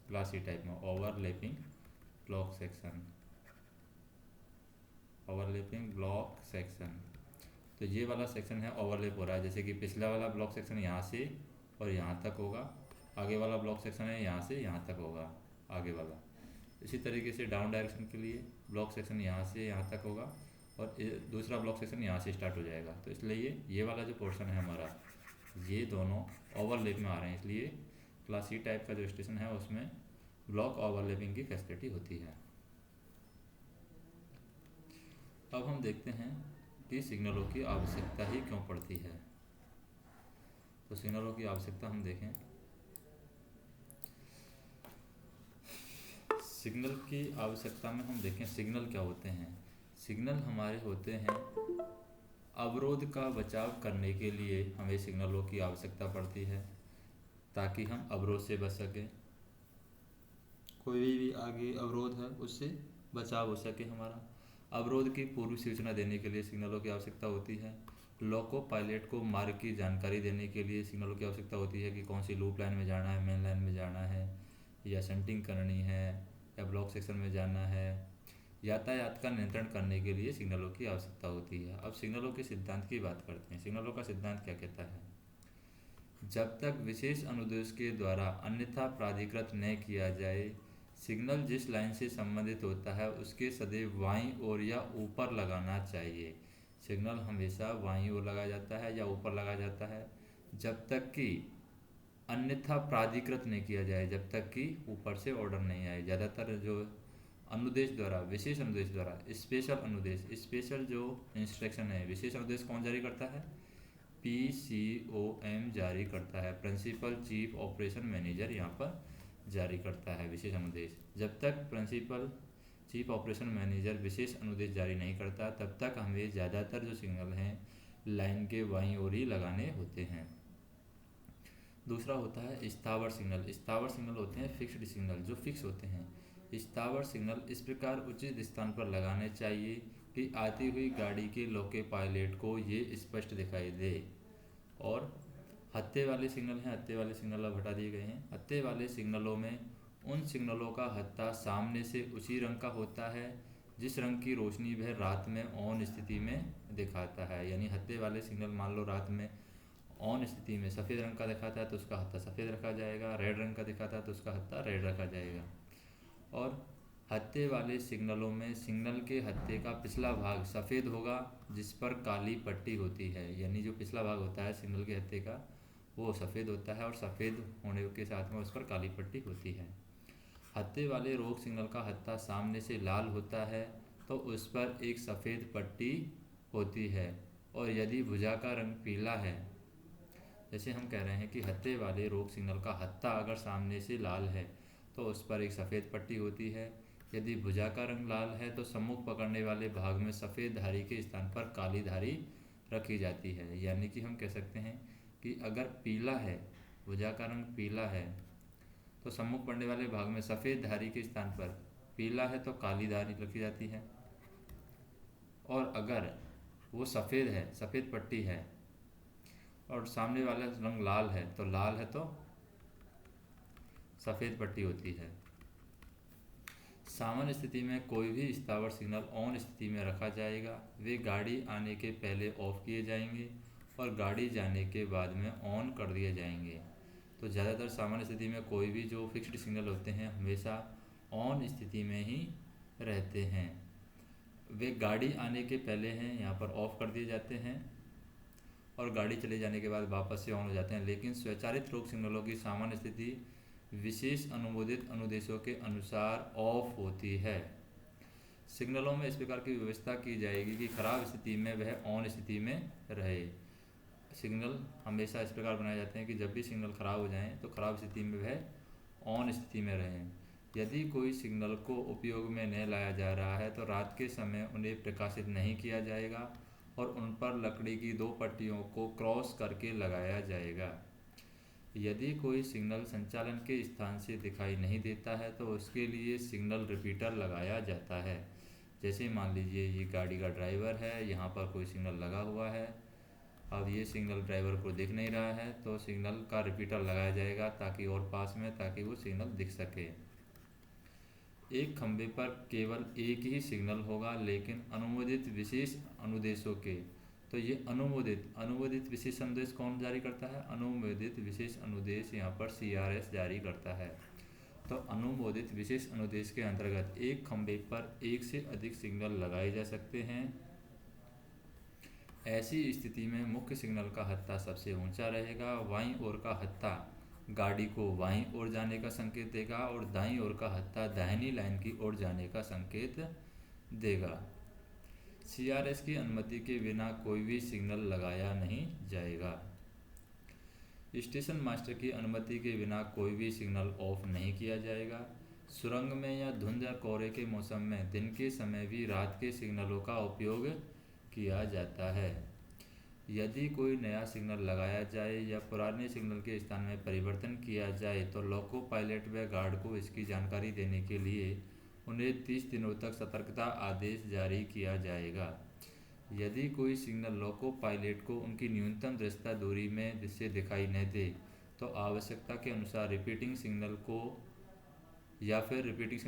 [SPEAKER 1] क्लास सी टाइप में, overlapping block section, overlapping block section. तो ये वाला सेक्शन है ओवरलैप हो रहा है, जैसे कि पिछला वाला ब्लॉक सेक्शन यहाँ से और यहाँ तक होगा, आगे वाला ब्लॉक सेक्शन है यहाँ से यहाँ तक होगा आगे वाला। इसी तरीके से डाउन डायरेक्शन के लिए ब्लॉक सेक्शन यहाँ से यहाँ तक होगा और दूसरा ब्लॉक सेक्शन यहाँ से स्टार्ट हो जाएगा। तो इसलिए ये वाला जो पोर्शन है हमारा, ये दोनों ओवरलैप में आ रहे हैं, इसलिए क्लास सी टाइप का जो स्टेशन है उसमें ब्लॉक ओवरलैपिंग की फैसिलिटी होती है। अब हम देखते हैं कि सिग्नलों की आवश्यकता ही क्यों पड़ती है। तो सिग्नलों की आवश्यकता हम देखें, सिग्नल की आवश्यकता में हम देखें सिग्नल क्या होते हैं। सिग्नल हमारे होते हैं अवरोध का बचाव करने के लिए हमें सिग्नलों की आवश्यकता पड़ती है, ताकि हम अवरोध से बच सकें, कोई भी आगे अवरोध है उससे बचाव हो सके हमारा। अवरोध की पूर्व सूचना देने के लिए सिग्नलों की आवश्यकता होती है। लोको पायलट को मार्ग की जानकारी देने के लिए सिग्नलों की आवश्यकता होती है कि कौन सी लूप लाइन में जाना है, मेन लाइन में जाना है, या शंटिंग करनी है, या ब्लॉक सेक्शन में जाना है। यातायात का नियंत्रण करने के लिए सिग्नलों की आवश्यकता होती है। अब सिग्नलों के सिद्धांत की बात करते हैं। सिग्नलों का सिद्धांत क्या कहता है, जब तक विशेष अनुदेश के द्वारा अन्यथा प्राधिकृत न किया जाए, सिग्नल जिस लाइन से संबंधित होता है उसके सदैव बाईं ओर या ऊपर लगाना चाहिए। सिग्नल हमेशा बाईं ओर लगाया जाता है या ऊपर लगाया जाता है, जब तक कि अन्यथा प्राधिकृत नहीं किया जाए, जब तक कि ऊपर से ऑर्डर नहीं आए। ज़्यादातर जो अनुदेश द्वारा, विशेष अनुदेश द्वारा, स्पेशल अनुदेश, स्पेशल जो इंस्ट्रक्शन है, विशेष अनुदेश कौन जारी करता है, PCOM जारी करता है, प्रिंसिपल चीफ ऑपरेशन मैनेजर यहाँ पर जारी करता है विशेष अनुदेश। जब तक प्रिंसिपल चीफ ऑपरेशन मैनेजर विशेष अनुदेश जारी नहीं करता, तब तक हमें ज़्यादातर जो सिग्नल हैं लाइन के बाईं ओर ही लगाने होते हैं। दूसरा होता है स्थावर सिग्नल। स्थावर सिग्नल होते हैं फिक्स्ड सिग्नल, जो फिक्स होते हैं। स्थावर सिग्नल इस प्रकार उचित स्थान पर लगाने चाहिए कि आती हुई गाड़ी के लोको पायलट को ये स्पष्ट दिखाई दे। और हत्थे वाले सिग्नल हैं, हत्थे वाले सिग्नल अब हटा दिए गए हैं। हत्थे वाले सिग्नलों में उन सिग्नलों का हत्था सामने से उसी रंग का होता है जिस रंग की रोशनी वह रात में ऑन स्थिति में दिखाता है। यानी हत्थे वाले सिग्नल मान लो रात में ऑन स्थिति में सफ़ेद रंग का दिखाता है तो उसका हत्था सफ़ेद रखा जाएगा, रेड रंग का दिखाता है तो उसका हत्था रेड रखा जाएगा। और हत्थे वाले सिग्नलों में सिग्नल के हत्थे का पिछला भाग सफ़ेद होगा जिस पर काली पट्टी होती है। यानी जो पिछला भाग होता है सिग्नल के हत्थे का वो सफ़ेद होता है और सफ़ेद होने के साथ में उस पर काली पट्टी होती है। हत्थे वाले रोक सिग्नल का हत्था सामने से लाल होता है तो उस पर एक सफ़ेद पट्टी होती है, और यदि भुजा का रंग पीला है जैसे हम कह रहे हैं कि हत्थे वाले रोक सिग्नल का हत्था अगर सामने से लाल है तो उस पर एक सफ़ेद पट्टी होती है। यदि भुजा का रंग लाल है तो सम्मुख पकड़ने वाले भाग में सफ़ेद धारी के स्थान पर काली धारी रखी जाती है। यानी कि हम कह सकते हैं कि अगर पीला है, भुजा का रंग पीला है, तो सम्मुख पड़ने वाले भाग में सफ़ेद धारी के स्थान पर पीला है तो काली धारी रखी जाती है। और अगर वो सफ़ेद है, सफ़ेद पट्टी है और सामने वाला रंग लाल है तो लाल है तो सफ़ेद पट्टी होती है। सामान्य स्थिति में कोई भी स्थावर सिग्नल ऑन स्थिति में रखा जाएगा। वे गाड़ी आने के पहले ऑफ किए जाएंगे और गाड़ी जाने के बाद में ऑन कर दिए जाएंगे। तो ज़्यादातर सामान्य स्थिति में कोई भी जो फिक्स्ड सिग्नल होते हैं हमेशा ऑन स्थिति में ही रहते हैं। वे गाड़ी आने के पहले हैं यहाँ पर ऑफ कर दिए जाते हैं और गाड़ी चले जाने के बाद वापस से ऑन हो जाते हैं। लेकिन स्वचालित रोक सिग्नलों की सामान्य स्थिति विशेष अनुमोदित अनुदेशों के अनुसार ऑफ होती है। सिग्नलों में इस प्रकार की व्यवस्था की जाएगी कि खराब स्थिति में वह ऑन स्थिति में रहे। सिग्नल हमेशा इस प्रकार बनाए जाते हैं कि जब भी सिग्नल खराब हो जाएं तो खराब स्थिति में वह ऑन स्थिति में रहें। यदि कोई सिग्नल को उपयोग में नहीं लाया जा रहा है तो रात के समय उन्हें प्रकाशित नहीं किया जाएगा और उन पर लकड़ी की 2 पट्टियों को क्रॉस करके लगाया जाएगा। यदि कोई सिग्नल संचालन के स्थान से दिखाई नहीं देता है तो उसके लिए सिग्नल रिपीटर लगाया जाता है। जैसे मान लीजिए ये गाड़ी का ड्राइवर है, यहाँ पर कोई सिग्नल लगा हुआ है, अब ये सिग्नल ड्राइवर को दिख नहीं रहा है तो सिग्नल का रिपीटर लगाया जाएगा ताकि और पास में, ताकि वो सिग्नल दिख सके। एक खंभे पर केवल एक ही सिग्नल होगा लेकिन अनुमोदित विशेष अनुदेशों के, तो ये अनुमोदित विशेष अनुदेश कौन जारी करता है? अनुमोदित विशेष अनुदेश यहाँ पर CRS जारी करता है। तो अनुमोदित विशेष अनुदेश के अंतर्गत एक खंभे पर एक से अधिक सिग्नल लगाए जा सकते हैं। ऐसी स्थिति में मुख्य सिग्नल का हत्था सबसे ऊंचा रहेगा। बाईं ओर का हत्था गाड़ी को बाईं ओर जाने का संकेत देगा और दाईं ओर का हत्था दाहिनी लाइन की ओर जाने का संकेत देगा। CRS की अनुमति के बिना कोई भी सिग्नल लगाया नहीं जाएगा। स्टेशन मास्टर की अनुमति के बिना कोई भी सिग्नल ऑफ नहीं किया जाएगा। सुरंग में या धुंध या कोहरे के मौसम में दिन के समय भी रात के सिग्नलों का उपयोग किया जाता है। यदि कोई नया सिग्नल लगाया जाए या पुराने सिग्नल के स्थान में परिवर्तन किया जाए तो लोको पायलट व गार्ड को इसकी जानकारी देने के लिए उन्हें 30 दिनों तक सतर्कता आदेश जारी किया जाएगा। यदि कोई सिग्नल लोको पायलट को उनकी न्यूनतम दृश्यता दूरी में जिससे दिखाई न दे तो आवश्यकता के अनुसार रिपीटिंग सिग्नल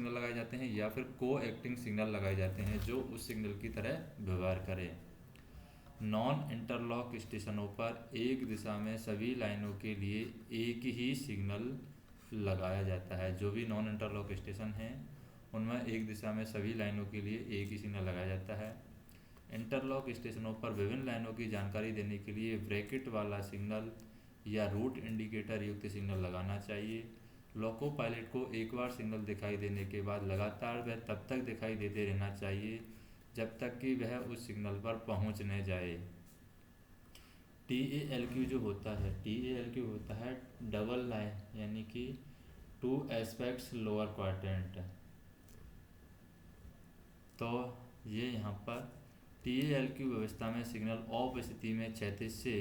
[SPEAKER 1] लगाए जाते हैं या फिर को एक्टिंग सिग्नल लगाए जाते हैं जो उस सिग्नल की तरह व्यवहार करें। नॉन इंटरलॉक स्टेशनों पर एक दिशा में सभी लाइनों के लिए एक ही सिग्नल लगाया जाता है। जो भी नॉन इंटरलॉक स्टेशन हैं उनमें एक दिशा में सभी लाइनों के लिए एक ही सिग्नल लगाया जाता है। इंटरलॉक स्टेशनों पर विभिन्न लाइनों की जानकारी देने के लिए ब्रैकेट वाला सिग्नल या रूट इंडिकेटर युक्त सिग्नल लगाना चाहिए। लोको पायलट को एक बार सिग्नल दिखाई देने के बाद लगातार वह तब तक दिखाई देते रहना चाहिए जब तक कि वह उस सिग्नल पर पहुंच न जाए। TALQ जो होता है, TALQ होता है डबल लाइन यानी कि 2 एस्पेक्ट्स लोअर क्वाड्रेंट। तो ये यहाँ पर TALQ व्यवस्था में सिग्नल ऑफ स्थिति में क्षैतिज से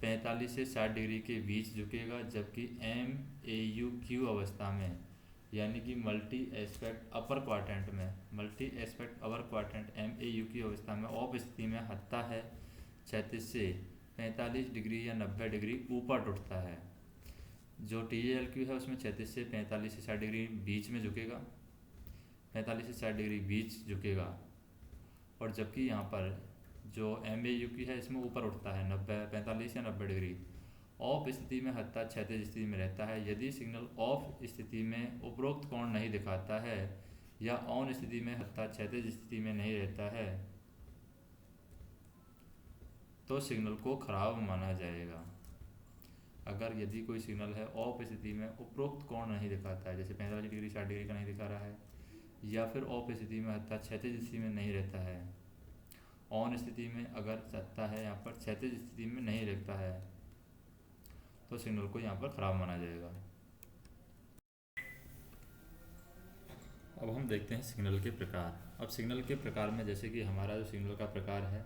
[SPEAKER 1] 45 से 60 डिग्री के बीच झुकेगा, जबकि MAUQ अवस्था में यानी कि multi aspect upper quadrant MAUQ अवस्था में ऑफ स्थिति में हत्था है क्षैतिज से 45 डिग्री या 90 डिग्री ऊपर उठता है। जो TALQ है उसमें क्षैतिज से 45 से 60 डिग्री बीच में झुकेगा, 45 से 60 डिग्री बीच झुकेगा। और जबकि यहाँ पर जो MAUQ है इसमें ऊपर उठता है 45 या 90 डिग्री। ऑफ स्थिति में हत्था क्षैतिज स्थिति में रहता है। यदि सिग्नल ऑफ स्थिति में उपरोक्त कोण नहीं दिखाता है या ऑन स्थिति में हत्था क्षैतिज स्थिति में नहीं रहता है तो सिग्नल को खराब माना जाएगा। अगर यदि कोई सिग्नल है ऑफ स्थिति में उपरोक्त कोण नहीं दिखाता है, जैसे 45 डिग्री 60 डिग्री का नहीं दिखा रहा है, या फिर ऑफ स्थिति में हत्था क्षैतिज स्थिति में नहीं रहता है, ऑन स्थिति में अगर हत्था है यहाँ पर क्षैतिज स्थिति में नहीं रहता है, तो सिग्नल को यहाँ पर ख़राब माना जाएगा। अब हम देखते हैं सिग्नल के प्रकार। अब सिग्नल के प्रकार में जैसे कि हमारा जो सिग्नल का प्रकार है,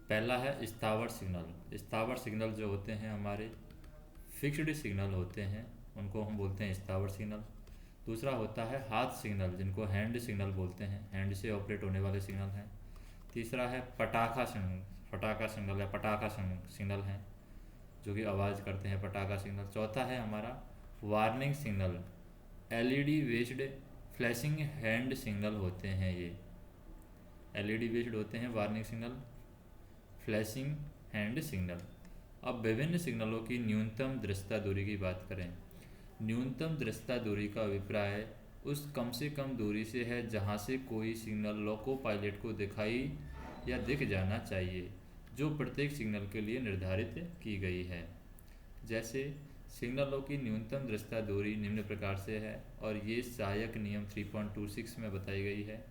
[SPEAKER 1] पहला है स्थावर सिग्नल। स्थावर सिग्नल जो होते हैं हमारे फिक्स्ड सिग्नल होते हैं, उनको हम बोलते हैं स्थावर सिग्नल। दूसरा होता है हाथ सिग्नल, जिनको हैंड सिग्नल बोलते हैं, हैंड से ऑपरेट होने वाले सिग्नल हैं। तीसरा है पटाखा सिग्नल, पटाखा सिग्नल या पटाखा सिग्नल हैं, जो कि आवाज़ करते हैं, पटाखा सिग्नल। चौथा है हमारा warning signal, LED based flashing hand signal होते हैं। ये एलईडी बेस्ड होते हैं warning signal, flashing hand signal. अब विभिन्न सिग्नलों की न्यूनतम दृश्यता दूरी की बात करें। न्यूनतम दृश्यता दूरी का अभिप्राय उस कम से कम दूरी से है जहां से कोई सिग्नल लोको पायलट को दिखाई या दिख जाना चाहिए, जो प्रत्येक सिग्नल के लिए निर्धारित की गई है। जैसे सिग्नलों की न्यूनतम दृश्यता दूरी निम्न प्रकार से है, और ये सहायक नियम 3.26 में बताई गई है।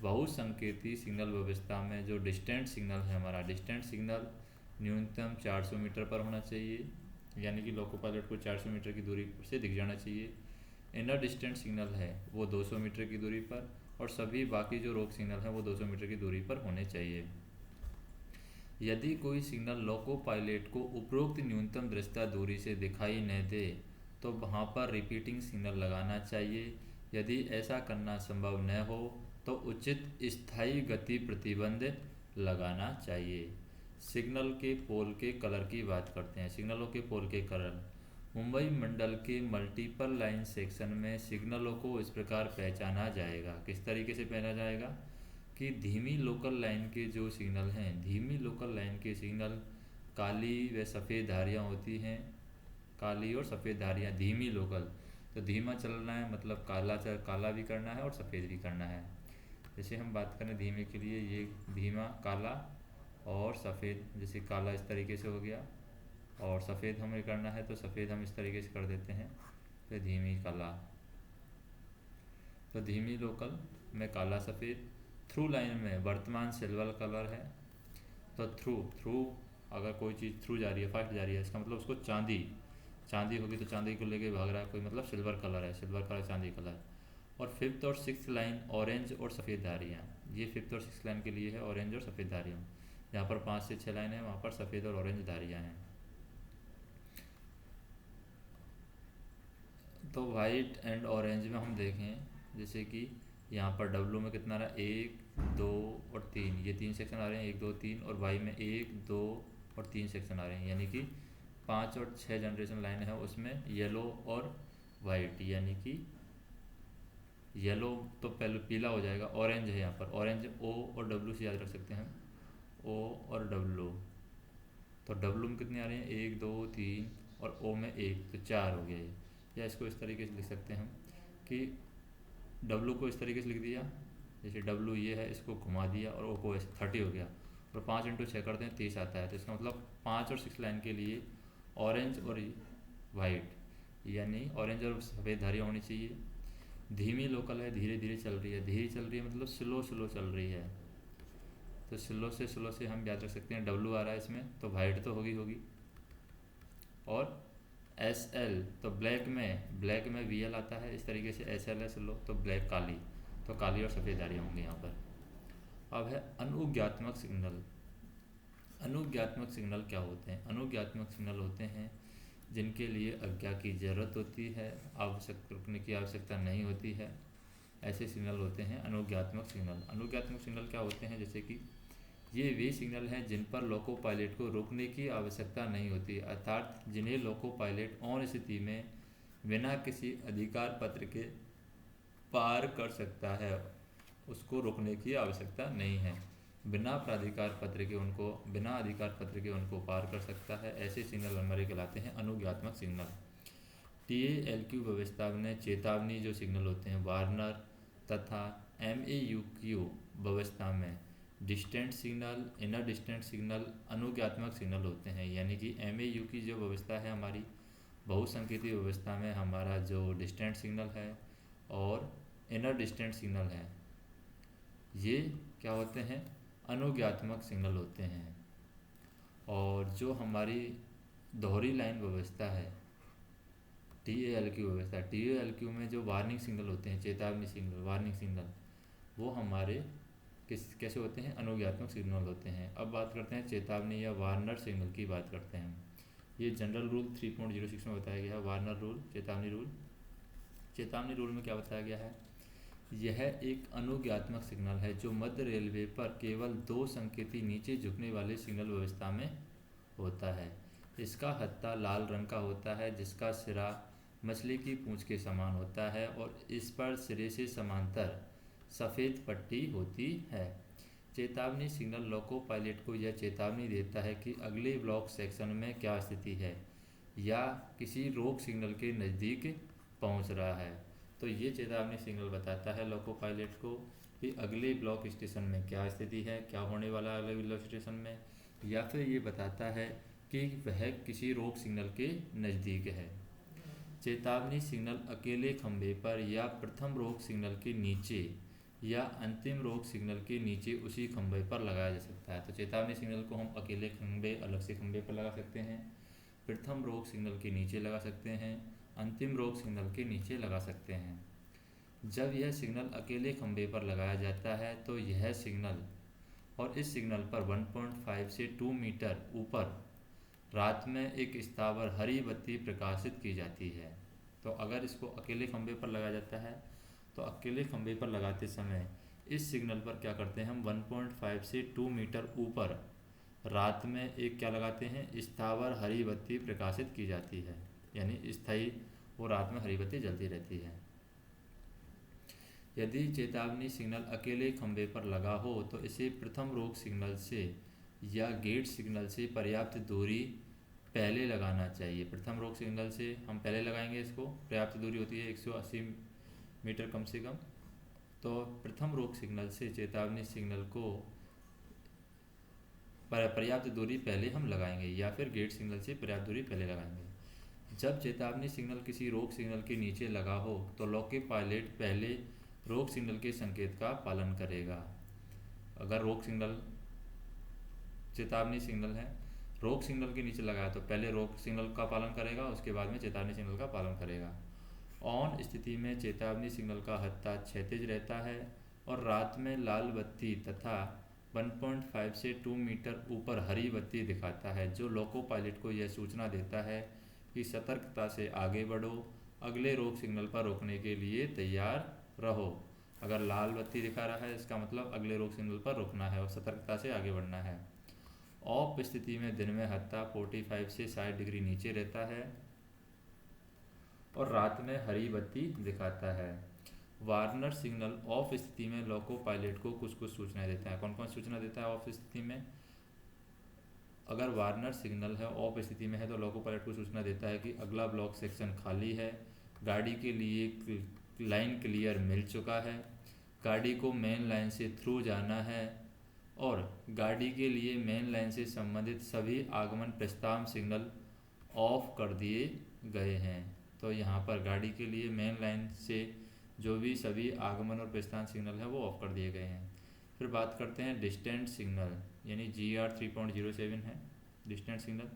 [SPEAKER 1] बहुसंकेती सिग्नल व्यवस्था में जो डिस्टेंट सिग्नल है, हमारा डिस्टेंट सिग्नल न्यूनतम 400 मीटर पर होना चाहिए, यानी कि लोको पायलट को 400 मीटर की दूरी से दिख जाना चाहिए। इनर डिस्टेंट सिग्नल है वो 200 मीटर की दूरी पर, और सभी बाकी जो रोक सिग्नल हैं वो 200 मीटर की दूरी पर होने चाहिए। यदि कोई सिग्नल लोको पायलट को उपरोक्त न्यूनतम दृश्यता दूरी से दिखाई न दे तो वहाँ पर रिपीटिंग सिग्नल लगाना चाहिए। यदि ऐसा करना संभव न हो तो उचित स्थायी गति प्रतिबंध लगाना चाहिए। सिग्नल के पोल के कलर की बात करते हैं। सिग्नलों के पोल के कलर मुंबई मंडल के मल्टीपल लाइन सेक्शन में सिग्नलों को इस प्रकार पहचाना जाएगा। किस तरीके से पहचाना जाएगा कि धीमी लोकल लाइन के जो सिग्नल हैं, धीमी लोकल लाइन के सिग्नल काली व सफ़ेद धारियाँ होती हैं, काली और सफ़ेद धारियाँ धीमी लोकल। तो धीमा चलना है मतलब काला भी करना है और सफ़ेद भी करना है। जैसे हम बात करें धीमे के लिए, ये धीमा काला और सफ़ेद, जैसे काला इस तरीके से हो गया, और सफ़ेद हमें करना है तो सफ़ेद हम इस तरीके से कर देते हैं, फिर धीमी काला। तो धीमी लोकल में काला सफ़ेद। थ्रू लाइन में वर्तमान सिल्वर कलर है, तो थ्रू अगर कोई चीज़ थ्रू जा रही है, फास्ट जा रही है, इसका मतलब उसको चांदी होगी तो चांदी को लेके भाग रहा है कोई, मतलब सिल्वर कलर है, सिल्वर कलर चांदी कलर। और फिफ्थ और सिक्स्थ लाइन ऑरेंज और सफ़ेद धारियाँ, ये फिफ्थ और सिक्स्थ लाइन के लिए है, ऑरेंज और सफ़ेद धारियाँ। जहाँ पर 5 से 6 लाइन है वहाँ पर सफ़ेद और ऑरेंज धारियाँ हैं। तो वाइट एंड ऑरेंज में हम देखें, जैसे कि यहाँ पर डब्लू में कितना रहा, 1 2 और 3, ये 3 सेक्शन आ रहे हैं, 1 2 3, और वाई में 1 2 और 3 सेक्शन आ रहे हैं, यानी कि 5 और 6 जनरेशन लाइन है उसमें येलो और वाइट, यानी कि येलो तो पहले पीला हो जाएगा, ऑरेंज है यहाँ पर, ऑरेंज ओ और डब्लू से याद रख सकते हैं, ओ और डब्लू। तो डब्लू में कितने आ रहे हैं, 1 2 3, और ओ में 1, तो 4 हो गया ये। या इसको इस तरीके से लिख सकते हैं हम कि डब्लू को इस तरीके से लिख दिया, जैसे डब्लू ये है, इसको घुमा दिया और ओ को ऐसे 30 हो गया, और 5 इंटू 6 करते हैं 30 आता है। तो इसका मतलब 5 और 6 लाइन के लिए ऑरेंज और वाइट, यानी ऑरेंज और सफ़ेद धारियाँ होनी चाहिए। धीमी लोकल है, धीरे धीरे चल रही है, धीरे चल रही है मतलब स्लो चल रही है, तो स्लो से हम याद रख सकते हैं डब्लू आ रहा है इसमें, तो वाइट तो होगी। और एस एल, तो ब्लैक में वी एल आता है, इस तरीके से एस एल है स्लो, तो ब्लैक काली, तो काली और सफ़ेद धारियाँ होंगी यहाँ पर। अब है अनुज्ञात्मक सिग्नल। अनुज्ञात्मक सिग्नल क्या होते हैं? अनुज्ञात्मक सिग्नल होते हैं जिनके लिए आज्ञा की ज़रूरत होती है, रुकने की आवश्यकता नहीं होती है, ऐसे सिग्नल होते हैं अनुज्ञात्मक सिग्नल। अनुज्ञात्मक सिग्नल क्या होते हैं? जैसे कि ये वे सिग्नल हैं जिन पर लोको पायलट को रोकने की आवश्यकता नहीं होती, अर्थात जिन्हें लोको पायलट ऑन स्थिति में बिना किसी अधिकार पत्र के पार कर सकता है, उसको रोकने की आवश्यकता नहीं है। बिना अधिकार पत्र के उनको पार कर सकता है, ऐसे सिग्नल हमारे कहलाते हैं अनुज्ञात्मक सिग्नल। TALQ व्यवस्था में चेतावनी जो सिग्नल होते हैं वार्नर तथा MAUQ व्यवस्था में distant signal, inner distant signal अनुज्ञात्मक सिग्नल होते हैं। यानी कि MAU की जो व्यवस्था है हमारी बहुसंकेती व्यवस्था में, हमारा जो डिस्टेंट सिग्नल है और इनर डिस्टेंट सिग्नल है, ये क्या होते हैं? अनुज्ञात्मक सिग्नल होते हैं। और जो हमारी दोहरी लाइन व्यवस्था है, TALQ व्यवस्था, TALQ में जो वार्निंग सिग्नल होते हैं, चेतावनी सिग्नल, वार्निंग सिग्नल, वो हमारे कैसे होते हैं, अनुज्ञात्मक सिग्नल होते हैं। अब बात करते हैं चेतावनी या वार्नर सिग्नल की बात करते हैं। ये जनरल रूल 3.06 में बताया गया है, वार्नर रूल, चेतावनी रूल। चेतावनी रूल में क्या बताया गया है, यह एक अनुज्ञात्मक सिग्नल है जो मध्य रेलवे पर केवल 2 संकेती नीचे झुकने वाले सिग्नल व्यवस्था में होता है। इसका हत्था लाल रंग का होता है जिसका सिरा मछली की पूंछ के समान होता है और इस पर सिरे से समांतर सफ़ेद पट्टी होती है। चेतावनी सिग्नल लोको पायलट को यह चेतावनी देता है कि अगले ब्लॉक सेक्शन में क्या स्थिति है या किसी रोक सिग्नल के नज़दीक पहुंच रहा है। तो ये चेतावनी सिग्नल बताता है लोको पायलट को कि अगले ब्लॉक स्टेशन में क्या स्थिति है, क्या होने वाला है अगले ब्लॉक स्टेशन में, या फिर ये बताता है कि वह किसी रोक सिग्नल के नज़दीक है। चेतावनी सिग्नल अकेले खंभे पर या प्रथम रोक सिग्नल के नीचे या अंतिम रोक सिग्नल के नीचे उसी खंभे पर लगाया जा सकता है। तो चेतावनी सिग्नल को हम अकेले खंभे, अलग से खंभे पर लगा सकते हैं, प्रथम रोक सिग्नल के नीचे लगा सकते हैं, अंतिम रोक सिग्नल के नीचे लगा सकते हैं। जब यह सिग्नल अकेले खंभे पर लगाया जाता है तो यह सिग्नल और इस सिग्नल पर 1.5 से 2 मीटर ऊपर रात में एक स्थावर हरी बत्ती प्रकाशित की जाती है। तो अगर इसको अकेले खंभे पर लगाया जाता है तो अकेले खंभे पर लगाते समय इस सिग्नल पर क्या करते हैं, हम 1.5 से 2 मीटर ऊपर रात में एक क्या लगाते हैं, स्थावर हरी बत्ती प्रकाशित की जाती है, यानी स्थायी वो रात में हरी बत्ती जलती रहती है। यदि चेतावनी सिग्नल अकेले खंभे पर लगा हो तो इसे प्रथम रोक सिग्नल से या गेट सिग्नल से पर्याप्त दूरी पहले लगाना चाहिए। प्रथम रोक सिग्नल से हम पहले लगाएंगे, इसको पर्याप्त दूरी होती है 180 मीटर कम से कम। तो प्रथम रोक सिग्नल से चेतावनी सिग्नल को पर्याप्त दूरी पहले हम लगाएंगे या फिर गेट सिग्नल से पर्याप्त दूरी पहले लगाएंगे। जब चेतावनी सिग्नल किसी रोक सिग्नल के नीचे लगा हो तो लोको पायलट पहले रोक सिग्नल के संकेत का पालन करेगा। अगर रोक सिग्नल, चेतावनी सिग्नल है, रोक सिग्नल के नीचे लगा है तो पहले रोक सिग्नल का पालन करेगा, उसके बाद में चेतावनी सिग्नल का पालन करेगा। ऑन स्थिति में चेतावनी सिग्नल का हत्था क्षैतिज रहता है और रात में लाल बत्ती तथा 1.5 से 2 मीटर ऊपर हरी बत्ती दिखाता है, जो लोको पायलट को यह सूचना देता है कि सतर्कता से आगे बढ़ो, अगले रोक सिग्नल पर रोकने के लिए तैयार रहो। अगर लाल बत्ती दिखा रहा है इसका मतलब अगले रोक सिग्नल पर रुकना है और सतर्कता से आगे बढ़ना है। ऑफ स्थिति में दिन में हत्था 45 से 60 डिग्री नीचे रहता है और रात में हरी बत्ती दिखाता है। वार्नर सिग्नल ऑफ स्थिति में लोको पायलट को कुछ कुछ सूचनाएं देता है। कौन कौन सूचना देता है ऑफ स्थिति में? अगर वार्नर सिग्नल है ऑफ स्थिति में है तो लोको पायलट को सूचना देता है कि अगला ब्लॉक सेक्शन खाली है, गाड़ी के लिए लाइन क्लियर मिल चुका है, गाड़ी को मेन लाइन से थ्रू जाना है और गाड़ी के लिए मेन लाइन से संबंधित सभी आगमन प्रस्थान सिग्नल ऑफ कर दिए गए हैं। तो यहाँ पर गाड़ी के लिए मेन लाइन से जो भी सभी आगमन और प्रस्थान सिग्नल है वो ऑफ कर दिए गए हैं। फिर बात करते हैं डिस्टेंट सिग्नल, यानी GR 3.07 है डिस्टेंट सिग्नल।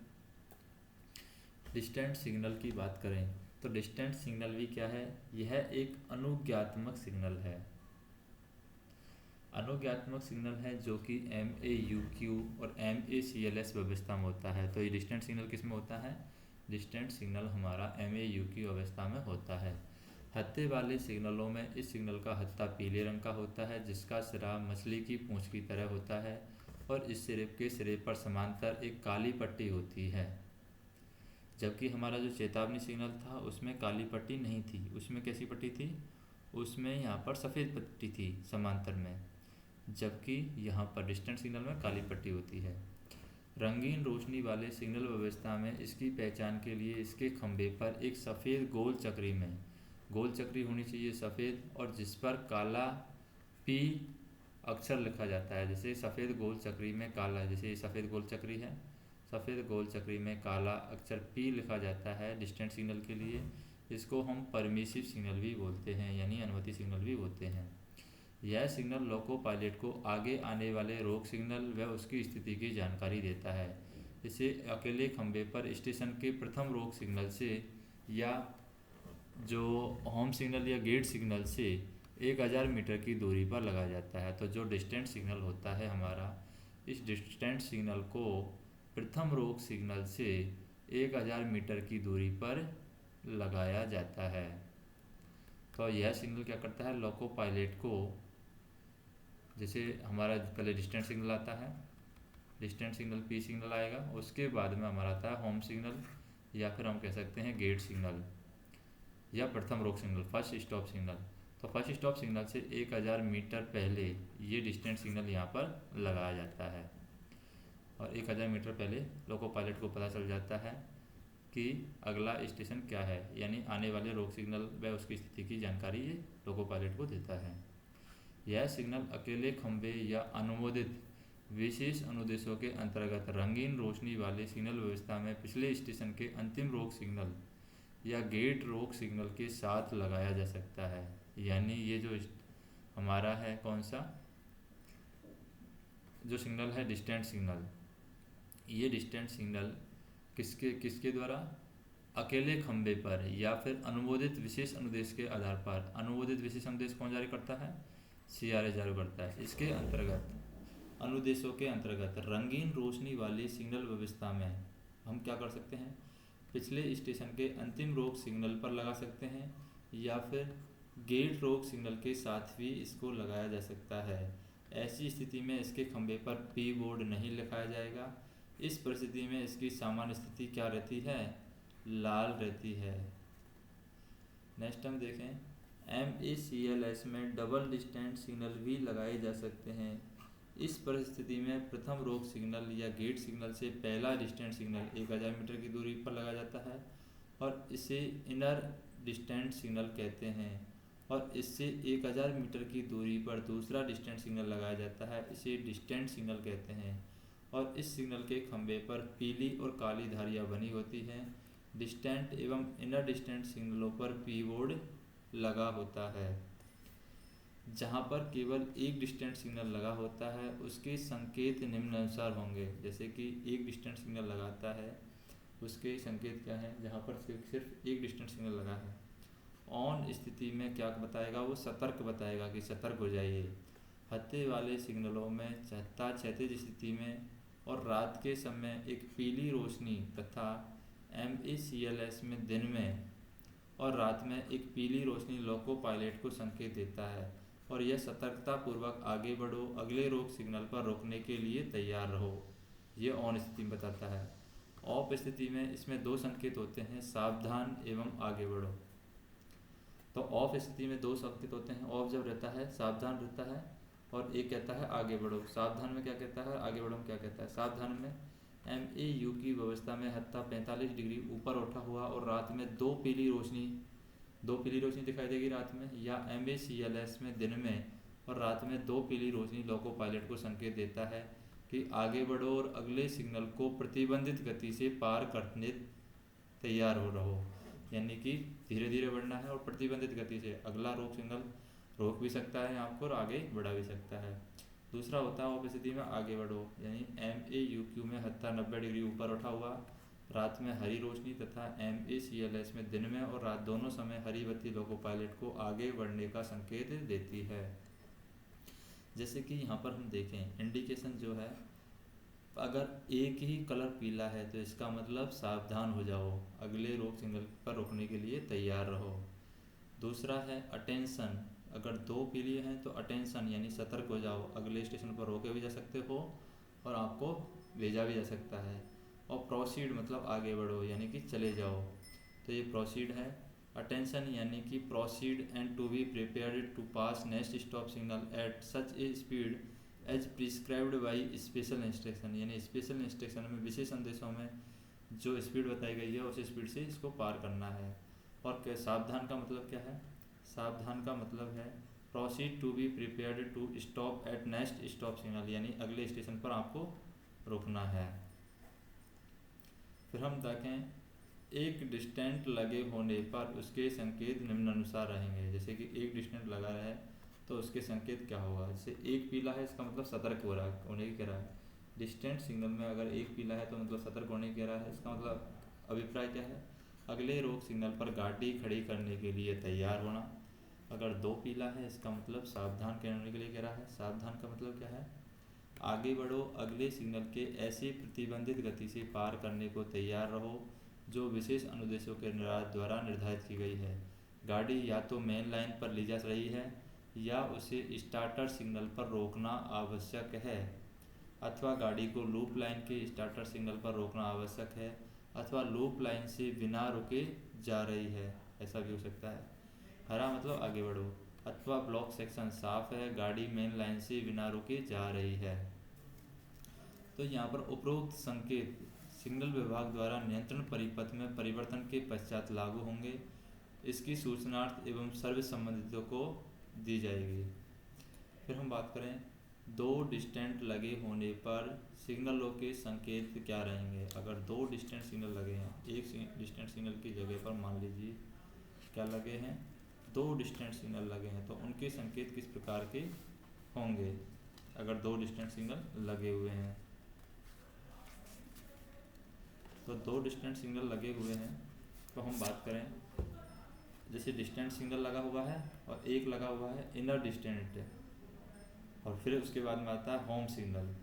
[SPEAKER 1] डिस्टेंट सिग्नल की बात करें तो डिस्टेंट सिग्नल भी क्या है, यह एक अनुज्ञात्मक सिग्नल है। अनुज्ञात्मक सिग्नल है जो कि MAUQ और MACLS व्यवस्था में होता है। तो ये डिस्टेंट सिग्नल किस में होता है? डिस्टेंट सिग्नल हमारा MAUQ व्यवस्था में होता है। हत्थे वाले सिग्नलों में इस सिग्नल का हत्था पीले रंग का होता है जिसका सिरा मछली की पूंछ की तरह होता है और इस सिरे के सिरे पर समांतर एक काली पट्टी होती है। जबकि हमारा जो चेतावनी सिग्नल था उसमें काली पट्टी नहीं थी, उसमें कैसी पट्टी थी? उसमें यहाँ पर सफ़ेद पट्टी थी समांतर में, जबकि यहाँ पर डिस्टेंट सिग्नल में काली पट्टी होती है। रंगीन रोशनी वाले सिग्नल व्यवस्था में इसकी पहचान के लिए इसके खंभे पर एक सफ़ेद गोल चक्री में, गोल चक्री होनी चाहिए सफ़ेद और जिस पर काला P अक्षर लिखा जाता है। जैसे सफ़ेद गोल चक्री में काला, जैसे ये सफ़ेद गोल चक्री है, सफ़ेद गोल चक्री में काला अक्षर P लिखा जाता है डिस्टेंट सिग्नल के लिए। इसको हम परमिसिव सिग्नल भी बोलते हैं, यानी अनुमति सिग्नल भी बोलते हैं। यह सिग्नल लोको पायलट को आगे आने वाले रोक सिग्नल व उसकी स्थिति की जानकारी देता है। इसे अकेले खंभे पर स्टेशन के प्रथम रोक सिग्नल से या जो होम सिग्नल या गेट सिग्नल से 1000 मीटर की दूरी पर लगाया जाता है। तो जो डिस्टेंट सिग्नल होता है हमारा, इस डिस्टेंट सिग्नल को प्रथम रोक सिग्नल से 1000 मीटर की दूरी पर लगाया जाता है। तो यह सिग्नल क्या करता है, लोको पायलट को, जैसे हमारा पहले डिस्टेंट सिग्नल आता है, डिस्टेंट सिग्नल पी सिग्नल आएगा, उसके बाद में हमारा आता है होम सिग्नल या फिर हम कह सकते हैं गेट सिग्नल या प्रथम रोक सिग्नल, फर्स्ट स्टॉप सिग्नल। तो फर्स्ट स्टॉप सिग्नल से 1000 मीटर पहले ये डिस्टेंट सिग्नल यहाँ पर लगाया जाता है और 1000 मीटर पहले लोको पायलट को पता चल जाता है कि अगला स्टेशन क्या है, यानी आने वाले रोक सिग्नल व उसकी स्थिति की जानकारी ये लोको पायलट को देता है। यह सिग्नल अकेले खंभे या अनुमोदित विशेष अनुदेशों के अंतर्गत रंगीन रोशनी वाले सिग्नल व्यवस्था में पिछले स्टेशन के अंतिम रोक सिग्नल या गेट रोक सिग्नल के साथ लगाया जा सकता है। यानी ये जो हमारा है कौन सा जो सिग्नल है, डिस्टेंट सिग्नल, ये डिस्टेंट सिग्नल किसके किसके द्वारा, अकेले खंभे पर या फिर अनुमोदित विशेष अनुदेश के आधार पर। अनुमोदित विशेष अनुदेश कौन जारी करता है, CRA जारी करता है। इसके अंतर्गत अनुदेशों के अंतर्गत रंगीन रोशनी वाली सिग्नल व्यवस्था में हम क्या कर सकते हैं, पिछले स्टेशन के अंतिम रोक सिग्नल पर लगा सकते हैं या फिर गेट रोक सिग्नल के साथ भी इसको लगाया जा सकता है। ऐसी स्थिति में इसके खंभे पर पी बोर्ड नहीं लिखाया जाएगा। इस परिस्थिति में इसकी सामान्य स्थिति क्या रहती है, लाल रहती है। नेक्स्ट हम देखें, MACLS में डबल डिस्टेंट सिग्नल भी लगाए जा सकते हैं। इस परिस्थिति में प्रथम रोक सिग्नल या गेट सिग्नल से पहला डिस्टेंट सिग्नल 1000 मीटर की दूरी पर लगाया जाता है और इसे इनर डिस्टेंट सिग्नल कहते हैं। और इससे 1000 मीटर की दूरी पर दूसरा डिस्टेंट सिग्नल लगाया जाता है, इसे डिस्टेंट सिग्नल कहते हैं। और इस सिग्नल के खंभे पर पीली और काली धारियाँ बनी होती हैं। डिस्टेंट एवं इनर डिस्टेंट सिग्नलों पर पी बोर्ड लगा होता है। जहाँ पर केवल एक डिस्टेंट सिग्नल लगा होता है उसके संकेत निम्नानुसार होंगे। जैसे कि एक डिस्टेंट सिग्नल लगाता है, उसके संकेत क्या हैं, जहाँ पर सिर्फ एक डिस्टेंस सिग्नल लगा है। ऑन स्थिति में क्या बताएगा, वो सतर्क बताएगा कि सतर्क हो जाइए। हत्थे वाले सिग्नलों में क्षैतिज स्थिति में और रात के समय एक पीली रोशनी तथा MACLS में दिन में और रात में एक पीली रोशनी लोको पायलट को संकेत देता है और यह सतर्कतापूर्वक आगे बढ़ो, अगले रोक सिग्नल पर रोकने के लिए तैयार रहो। ये ऑन स्थिति में बताता है। ऑफ स्थिति में इसमें दो संकेत होते हैं, सावधान एवं आगे बढ़ो। तो ऑफ स्थिति में दो संकेत होते हैं, ऑफ जब रहता है सावधान रहता है और एक कहता है आगे बढ़ो। सावधान में क्या कहता है, आगे बढ़ो में क्या कहता है। सावधान में MAU की व्यवस्था में हत्था 45 डिग्री ऊपर उठा हुआ और रात में दो पीली रोशनी दिखाई देगी रात में, या MACLS में दिन में और रात में दो पीली रोशनी लोको पायलट को संकेत देता है कि आगे बढ़ो और अगले सिग्नल को प्रतिबंधित गति से पार करने तैयार हो रहो। यानी कि धीरे धीरे बढ़ना है और प्रतिबंधित गति से अगला रोक सिग्नल रोक भी सकता है आपको और आगे बढ़ा भी सकता है। दूसरा होता है ऑफ स्थिति में आगे बढ़ो, यानी MAUQ में हत्था 90 डिग्री ऊपर उठा हुआ, रात में हरी रोशनी तथा MACLS में दिन में और रात दोनों समय हरी बत्ती लोको पायलट को आगे बढ़ने का संकेत देती है। जैसे कि यहाँ पर हम देखें इंडिकेशन जो है, अगर एक ही कलर पीला है तो इसका मतलब सावधान हो जाओ, अगले रोक सिग्नल पर रोकने के लिए तैयार रहो। दूसरा है अटेंशन, अगर दो पीली हैं तो अटेंशन यानी सतर्क हो जाओ, अगले स्टेशन पर रोके भी जा सकते हो और आपको भेजा भी जा सकता है। और प्रोसीड मतलब आगे बढ़ो यानी कि चले जाओ, तो ये प्रोसीड है। अटेंशन यानी कि proceed and to be prepared to pass next stop signal at such a speed as prescribed by special instruction, यानी स्पेशल इंस्ट्रक्शन में विशेष संदेशों में जो स्पीड बताई गई है उस स्पीड से इसको पार करना है। और क्या सावधान का मतलब क्या है, सावधान का मतलब है proceed to be prepared to stop at next stop signal, यानी अगले स्टेशन पर आपको रुकना है। फिर हम देखें एक डिस्टेंट लगे होने पर उसके संकेत निम्नानुसार रहेंगे। जैसे कि एक डिस्टेंट लगा है तो उसके संकेत क्या होगा, जैसे एक पीला है इसका मतलब सतर्क हो रहा है, होने की कह रहा है। डिस्टेंट सिग्नल में अगर एक पीला है तो मतलब सतर्क होने कह रहा है। इसका मतलब अभिप्राय क्या है, अगले रोक सिग्नल पर गाड़ी खड़ी करने के लिए तैयार होना। अगर दो पीला है इसका मतलब सावधान करने के लिए कह रहा है। सावधान का मतलब क्या है, आगे बढ़ो, अगले सिग्नल के ऐसी प्रतिबंधित गति से पार करने को तैयार रहो जो विशेष अनुदेशों के द्वारा निर्धारित की गई है। गाड़ी या तो मेन लाइन पर ले जा रही है या उसे स्टार्टर सिग्नल पर रोकना आवश्यक है, अथवा गाड़ी को लूप लाइन के स्टार्टर सिग्नल पर रोकना आवश्यक है, अथवा लूप लाइन से बिना रुके जा रही है, ऐसा भी हो सकता है। हरा मतलब आगे बढ़ो, अथवा ब्लॉक सेक्शन साफ है, गाड़ी मेन लाइन से बिना रुके जा रही है। तो यहाँ पर उपरोक्त संकेत सिग्नल विभाग द्वारा नियंत्रण परिपथ में परिवर्तन के पश्चात लागू होंगे। इसकी सूचनार्थ एवं सर्विस संबंधितों को दी जाएगी। फिर हम बात करें दो डिस्टेंट लगे होने पर सिग्नलों के संकेत क्या रहेंगे। अगर दो डिस्टेंट सिग्नल लगे हैं, एक डिस्टेंट सिग्नल की जगह पर मान लीजिए क्या लगे हैं, दो डिस्टेंट सिग्नल लगे हैं, तो उनके संकेत किस प्रकार के होंगे। अगर दो डिस्टेंट सिग्नल लगे हुए हैं तो दो डिस्टेंट सिग्नल लगे हुए हैं तो हम बात करें, जैसे डिस्टेंट सिग्नल लगा हुआ है और एक लगा हुआ है इनर डिस्टेंट, और फिर उसके बाद में आता है होम सिग्नल।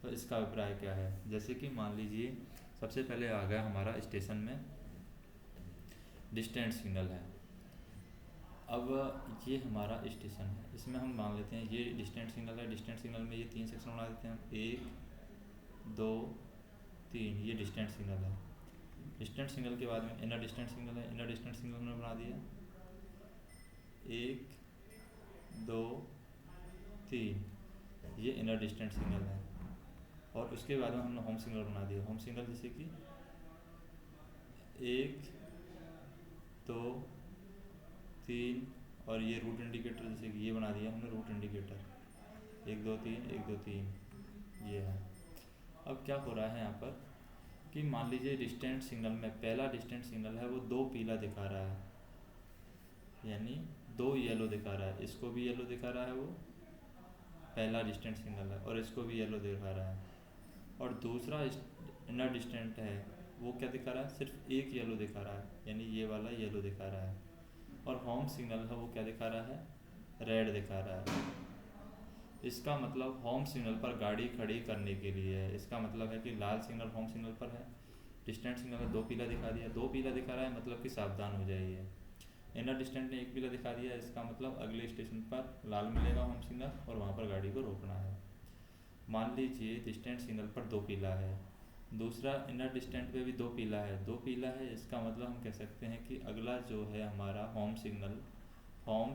[SPEAKER 1] तो इसका अभिप्राय क्या है, जैसे कि मान लीजिए सबसे पहले आ गया हमारा स्टेशन में डिस्टेंट सिग्नल है। अब ये हमारा स्टेशन है, इसमें हम मान लेते हैं ये डिस्टेंट सिग्नल है। डिस्टेंट सिग्नल में ये तीन सेक्शन बना देते हैं हम, 1 2 3, ये डिस्टेंट सिग्नल है। डिस्टेंट सिग्नल के बाद में इनर डिस्टेंट सिग्नल है। इनर डिस्टेंट सिग्नल हमने बना दिया 1 2 3, ये इनर डिस्टेंस सिग्नल है। और उसके बाद में हमने होम सिग्नल बना दिया। होम सिग्नल जैसे कि 1 2 3, और ये रूट इंडिकेटर जैसे कि ये बना दिया हमने रूट इंडिकेटर 1 2 3 1 2 3, ये है। अब क्या हो रहा है यहाँ पर कि मान लीजिए डिस्टेंट सिग्नल में पहला डिस्टेंट सिग्नल है वो दो पीला दिखा रहा है, यानी दो येलो दिखा रहा है, इसको भी येलो दिखा रहा है, वो पहला डिस्टेंट सिग्नल है, और इसको भी येलो दिखा रहा है। और दूसरा इनर डिस्टेंट है वो क्या दिखा रहा है, सिर्फ एक येलो दिखा रहा है, यानी ये वाला येलो दिखा रहा है। और होम सिग्नल है वो क्या दिखा रहा है, रेड दिखा रहा है। इसका मतलब होम सिग्नल पर गाड़ी खड़ी करने के लिए है। इसका मतलब है कि लाल सिग्नल होम सिग्नल पर है, डिस्टेंट सिग्नल में दो पीला दिखा दिया, दो पीला दिखा रहा है मतलब कि सावधान हो जाइए। इनर डिस्टेंट ने एक पीला दिखा दिया, इसका मतलब अगले स्टेशन पर लाल मिलेगा होम सिग्नल और वहाँ पर गाड़ी को रोकना है। मान लीजिए डिस्टेंट सिग्नल पर दो पीला है, दूसरा इनर डिस्टेंट पे भी दो पीला है, दो पीला है, इसका मतलब हम कह सकते हैं कि अगला जो है हमारा होम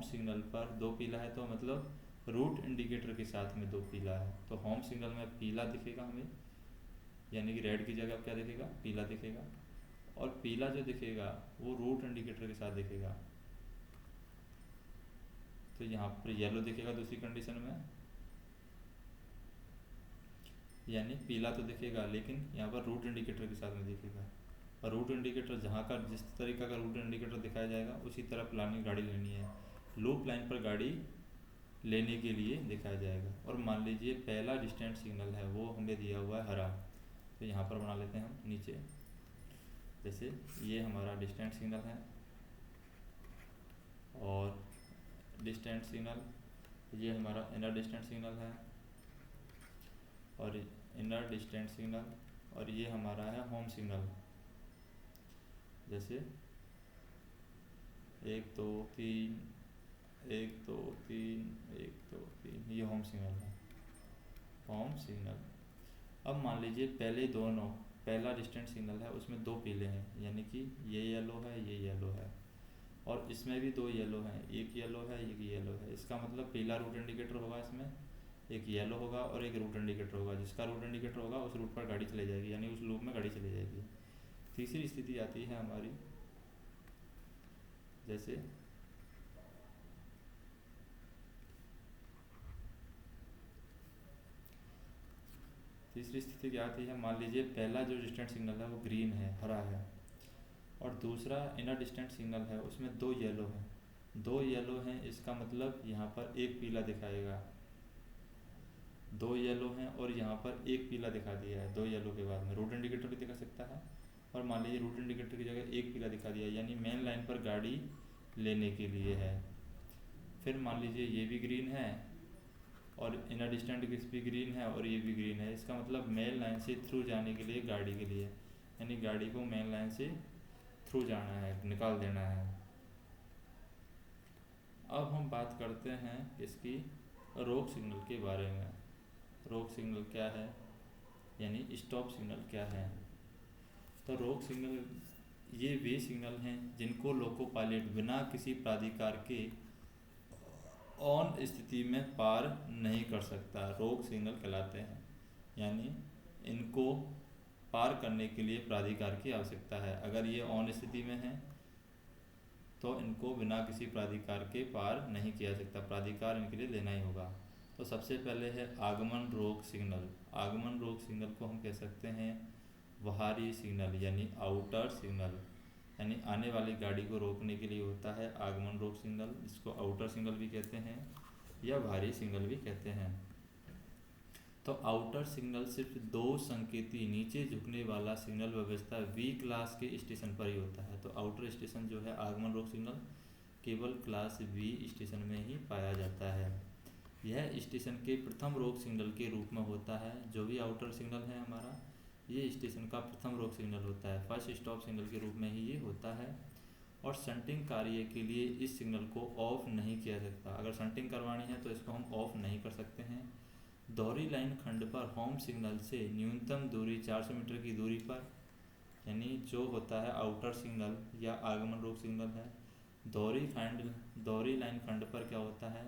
[SPEAKER 1] सिग्नल पर दो पीला है, तो मतलब रूट इंडिकेटर के साथ में दो पीला है। तो होम सिग्नल में पीला दिखेगा हमें, यानी कि रेड की जगह क्या दिखेगा, पीला दिखेगा। और पीला जो दिखेगा वो रूट इंडिकेटर के साथ दिखेगा, तो यहाँ पर येलो दिखेगा दूसरी कंडीशन में, यानी पीला तो दिखेगा लेकिन यहाँ पर रूट इंडिकेटर के साथ में दिखेगा। और रूट इंडिकेटर जहाँ का जिस तरीका का रूट इंडिकेटर दिखाया जाएगा उसी तरह प्लानिंग गाड़ी लेनी है, लूप लाइन पर गाड़ी लेने के लिए दिखाया जाएगा। और मान लीजिए पहला डिस्टेंट सिग्नल है वो हमें दिया हुआ है हरा, तो यहाँ पर बना लेते हैं हम नीचे, जैसे ये हमारा डिस्टेंट सिग्नल है और डिस्टेंट सिग्नल, ये हमारा इनर डिस्टेंट सिग्नल है और इनर डिस्टेंट सिग्नल, और ये हमारा है होम सिग्नल। जैसे 1 2 3 1 2 3 1 2 3, ये होम सिग्नल है, होम सिग्नल। अब मान लीजिए पहला डिस्टेंट सिग्नल है उसमें दो पीले हैं, यानी कि ये येलो है ये येलो है, और इसमें भी दो येलो हैं, एक येलो है एक येलो है। इसका मतलब पीला रूट इंडिकेटर होगा, इसमें एक येलो होगा और एक रूट इंडिकेटर होगा, जिसका रूट इंडिकेटर होगा उस रूट पर गाड़ी चली जाएगी, यानी उस लूप में गाड़ी चली जाएगी। तीसरी स्थिति आती है हमारी, जैसे तीसरी स्थिति क्या आती है, मान लीजिए पहला जो डिस्टेंट सिग्नल है वो ग्रीन है, हरा है, और दूसरा इनर डिस्टेंट सिग्नल है उसमें दो येलो हैं, इसका मतलब यहाँ पर एक पीला दिखाएगा, दो येलो हैं और यहाँ पर एक पीला दिखा दिया है। दो येलो के बाद में रूट इंडिकेटर भी दिखा सकता है, और मान लीजिए रूट इंडिकेटर की जगह एक पीला दिखा दिया, यानी मेन लाइन पर गाड़ी लेने के लिए है। फिर मान लीजिए ये भी ग्रीन है और इनर डिस्टेंस भी ग्रीन है और ये भी ग्रीन है, इसका मतलब मेन लाइन से थ्रू जाने के लिए गाड़ी के लिए, यानी गाड़ी को मेन लाइन से थ्रू जाना है, निकाल देना है। अब हम बात करते हैं इसकी रोक सिग्नल के बारे में। रोक सिग्नल क्या है, यानी स्टॉप सिग्नल क्या है। तो रोक सिग्नल ये वे सिग्नल हैं जिनको लोको पायलट बिना किसी प्राधिकार के ऑन स्थिति में पार नहीं कर सकता, रोक सिग्नल कहलाते हैं। यानी इनको पार करने के लिए प्राधिकार की आवश्यकता है। अगर ये ऑन स्थिति में है तो इनको बिना किसी प्राधिकार के पार नहीं किया जा सकता, प्राधिकार इनके लिए लेना ही होगा। तो सबसे पहले है आगमन रोक सिग्नल। आगमन रोक सिग्नल को हम कह सकते हैं बाहरी सिग्नल, यानी आउटर सिग्नल, यानी आने वाली गाड़ी को रोकने के लिए होता है आगमन रोक सिग्नल, जिसको आउटर सिग्नल भी कहते हैं या बाहरी सिग्नल भी कहते हैं। तो आउटर सिग्नल सिर्फ दो संकेती नीचे झुकने वाला सिग्नल व्यवस्था वी क्लास के स्टेशन पर ही होता है। तो आउटर स्टेशन जो है आगमन रोक सिग्नल केवल क्लास वी स्टेशन में ही पाया जाता है। यह स्टेशन के प्रथम रोक सिग्नल के रूप में होता है। जो भी आउटर सिग्नल है हमारा, ये स्टेशन का प्रथम रोक सिग्नल होता है, फर्स्ट स्टॉप सिग्नल के रूप में ही ये होता है। और शंटिंग कार्य के लिए इस सिग्नल को ऑफ नहीं किया जा सकता। अगर शंटिंग करवानी है तो इसको हम ऑफ नहीं कर सकते हैं। दोहरी लाइन खंड पर होम सिग्नल से न्यूनतम दूरी 400 मीटर की दूरी पर, यानी जो होता है आउटर सिग्नल या आगमन रोक सिग्नल है, दोहरी लाइन खंड पर क्या होता है,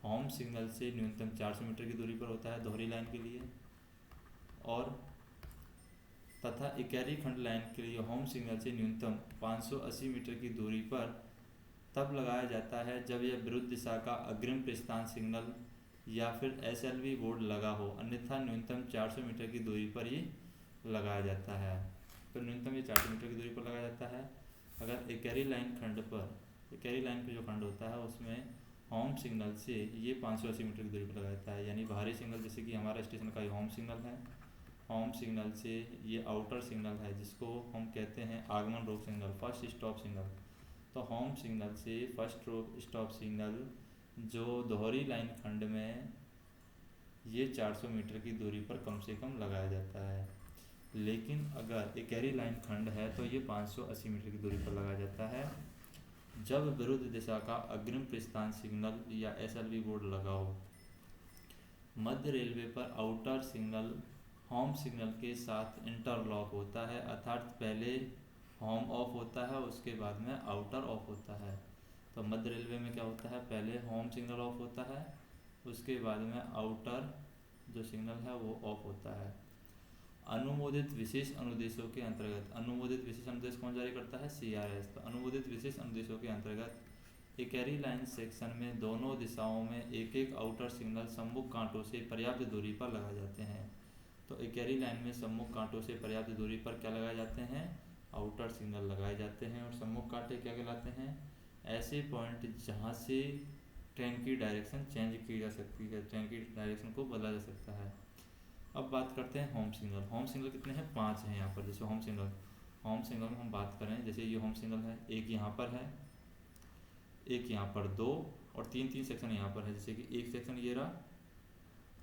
[SPEAKER 1] होम सिग्नल से न्यूनतम 400 मीटर की दूरी पर होता है दोहरी लाइन के लिए, और तथा इकैरी खंड लाइन के लिए होम सिग्नल से न्यूनतम 580 मीटर की दूरी पर तब लगाया जाता है जब यह विरुद्ध दिशा का अग्रिम प्रस्थान सिग्नल या फिर SLV बोर्ड लगा हो, अन्यथा न्यूनतम 400 मीटर की दूरी पर ही लगाया जाता है। तो न्यूनतम ये 400 मीटर की दूरी पर लगाया जाता है। अगर इकैरी लाइन खंड पर, इकैरी लाइन पर जो खंड होता है उसमें होम सिग्नल से ये 580 मीटर की दूरी पर लगाया जाता है, यानी बाहरी सिग्नल जैसे कि हमारा स्टेशन का ये होम सिग्नल है, होम सिग्नल से ये आउटर सिग्नल है जिसको हम कहते हैं आगमन रोक सिग्नल, फर्स्ट स्टॉप सिग्नल। तो होम सिग्नल से फर्स्ट स्टॉप सिग्नल जो दोहरी लाइन खंड में ये 400 मीटर की दूरी पर कम से कम लगाया जाता है। लेकिन अगर इकैरी लाइन खंड है तो ये 580 मीटर की दूरी पर लगाया जाता है जब विरुद्ध दिशा का अग्रिम प्रस्थान सिग्नल या SLV बोर्ड लगा हो। मध्य रेलवे पर आउटर सिग्नल होम सिग्नल के साथ इंटरलॉक होता है, अर्थात पहले होम ऑफ होता है उसके बाद में आउटर ऑफ होता है। तो मध्य रेलवे में क्या होता है, पहले होम सिग्नल ऑफ होता है उसके बाद में आउटर जो सिग्नल है वो ऑफ होता है। अनुमोदित विशेष अनुदेशों के अंतर्गत, अनुमोदित विशेष अनुदेश कौन जारी करता है, CRS। तो अनुमोदित विशेष अनुदेशों के अंतर्गत इकैरी लाइन सेक्शन में दोनों दिशाओं में एक एक आउटर सिग्नल सम्मुख कांटों से पर्याप्त दूरी पर लगाए जाते हैं। तो इकैरी लाइन में सम्मुख कांटों से पर्याप्त दूरी पर क्या लगाए जाते हैं, आउटर सिग्नल लगाए जाते हैं। और सम्मुख कांटे क्या कहलाते हैं, ऐसे पॉइंट जहाँ से ट्रेन की डायरेक्शन चेंज की जा सकती है, ट्रेन की डायरेक्शन को बदला जा सकता है। अब बात करते हैं होम सिग्नल। होम सिग्नल कितने हैं, 5 हैं यहाँ पर। जैसे होम सिग्नल में हम बात करें, जैसे ये होम सिग्नल है, एक यहाँ पर है, एक यहाँ पर, 2 और 3 सेक्शन यहाँ पर है। जैसे कि एक सेक्शन ये रहा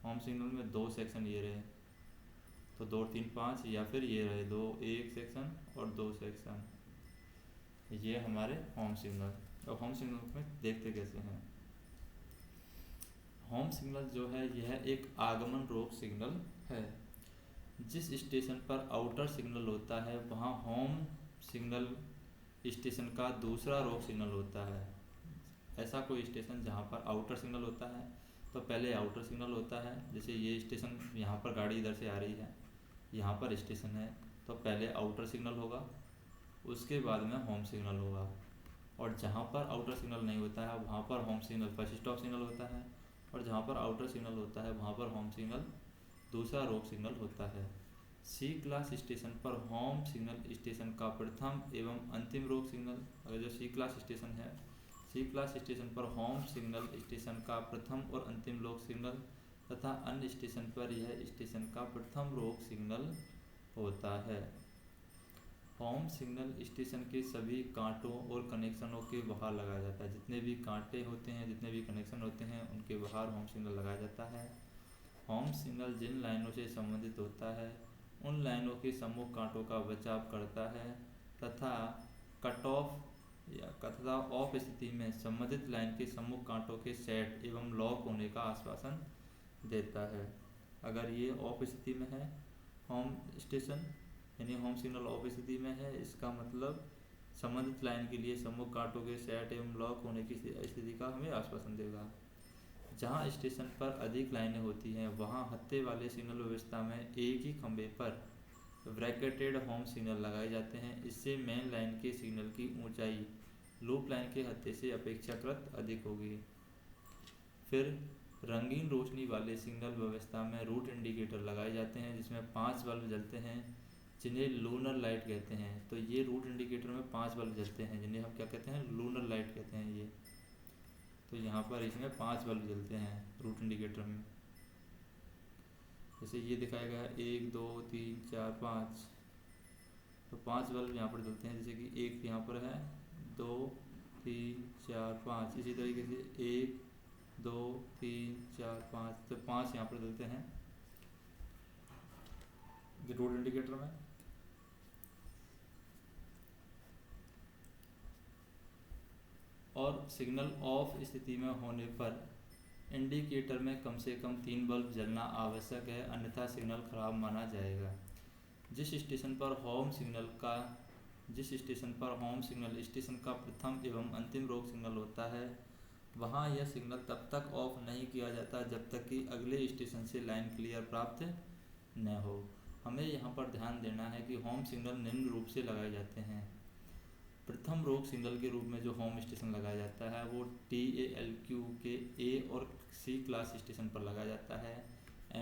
[SPEAKER 1] होम सिग्नल में, 2 सेक्शन ये रहे, तो 2 और 3 5, या फिर ये रहे 2, 1 सेक्शन और 2 सेक्शन, ये हमारे होम सिग्नल। अब होम सिग्नल में देखते कैसे हैं। होम सिग्नल जो है यह एक आगमन रोक सिग्नल है। जिस स्टेशन पर आउटर सिग्नल होता है वहाँ होम सिग्नल स्टेशन का दूसरा रोक सिग्नल होता है। ऐसा कोई स्टेशन जहाँ पर आउटर सिग्नल होता है तो पहले आउटर सिग्नल होता है। जैसे ये स्टेशन, यहाँ पर गाड़ी इधर से आ रही है, यहाँ पर स्टेशन है, तो पहले आउटर सिग्नल होगा उसके बाद में होम सिग्नल होगा। और जहाँ पर आउटर सिग्नल नहीं होता है वहाँ पर home signal first stop signal होता है, और जहाँ पर आउटर सिग्नल होता है वहाँ पर होम सिग्नल दूसरा रोक सिग्नल होता है। C क्लास स्टेशन पर होम सिग्नल स्टेशन का प्रथम एवं अंतिम रोक सिग्नल, अगर जो C क्लास स्टेशन है, C क्लास स्टेशन पर होम सिग्नल स्टेशन का प्रथम और अंतिम रोक सिग्नल तथा अन्य स्टेशन पर यह स्टेशन का प्रथम रोक सिग्नल होता है। होम सिग्नल स्टेशन के सभी कांटों और कनेक्शनों के बाहर लगाया जाता है। जितने भी कांटे होते हैं, जितने भी कनेक्शन होते हैं, उनके बाहर होम सिग्नल लगाया जाता है। होम सिग्नल जिन लाइनों से संबंधित होता है उन लाइनों के सम्मुख कांटों का बचाव करता है तथा कट ऑफ या तथा ऑफ स्थिति में संबंधित लाइन के सम्मुख कांटों के सेट एवं लॉक होने का आश्वासन देता है। अगर ये ऑफ स्थिति में है होम स्टेशन, यानी होम सिग्नल ऑफ स्थिति में है, इसका मतलब संबंधित लाइन के लिए सम्मुख कांटों के सेट एवं लॉक होने की स्थिति का हमें आश्वासन देगा। जहां स्टेशन पर अधिक लाइनें होती हैं वहां हत्थे वाले सिग्नल व्यवस्था में एक ही खंभे पर ब्रैकेटेड होम सिग्नल लगाए जाते हैं। इससे मेन लाइन के सिग्नल की ऊंचाई लूप लाइन के हत्थे से अपेक्षाकृत अधिक होगी। फिर रंगीन रोशनी वाले सिग्नल व्यवस्था में रूट इंडिकेटर लगाए जाते हैं जिसमें 5 बल्ब जलते हैं जिन्हें लूनर लाइट कहते हैं। तो ये रूट इंडिकेटर में 5 बल्ब जलते हैं जिन्हें हम क्या कहते हैं, लूनर लाइट कहते हैं। ये तो यहाँ पर इसमें 5 बल्ब जलते हैं रूट इंडिकेटर में। जैसे ये दिखाया गया है 1 2 3 4 5, तो 5 बल्ब यहाँ पर जलते हैं। जैसे कि एक यहाँ पर है 2 3 4 5, इसी तरीके से 1 2 3 4 5, तो 5 यहाँ पर जलते हैं रूट इंडिकेटर में। और सिग्नल ऑफ स्थिति में होने पर इंडिकेटर में कम से कम 3 बल्ब जलना आवश्यक है, अन्यथा सिग्नल खराब माना जाएगा। जिस स्टेशन पर होम सिग्नल स्टेशन का प्रथम एवं अंतिम रोक सिग्नल होता है वहां यह सिग्नल तब तक ऑफ नहीं किया जाता जब तक कि अगले स्टेशन से लाइन क्लियर प्राप्त न हो। हमें यहाँ पर ध्यान देना है कि होम सिग्नल निम्न रूप से लगाए जाते हैं। प्रथम रोक सिग्नल के रूप में जो होम स्टेशन लगाया जाता है वो TALQ के A और C क्लास स्टेशन पर लगाया जाता है।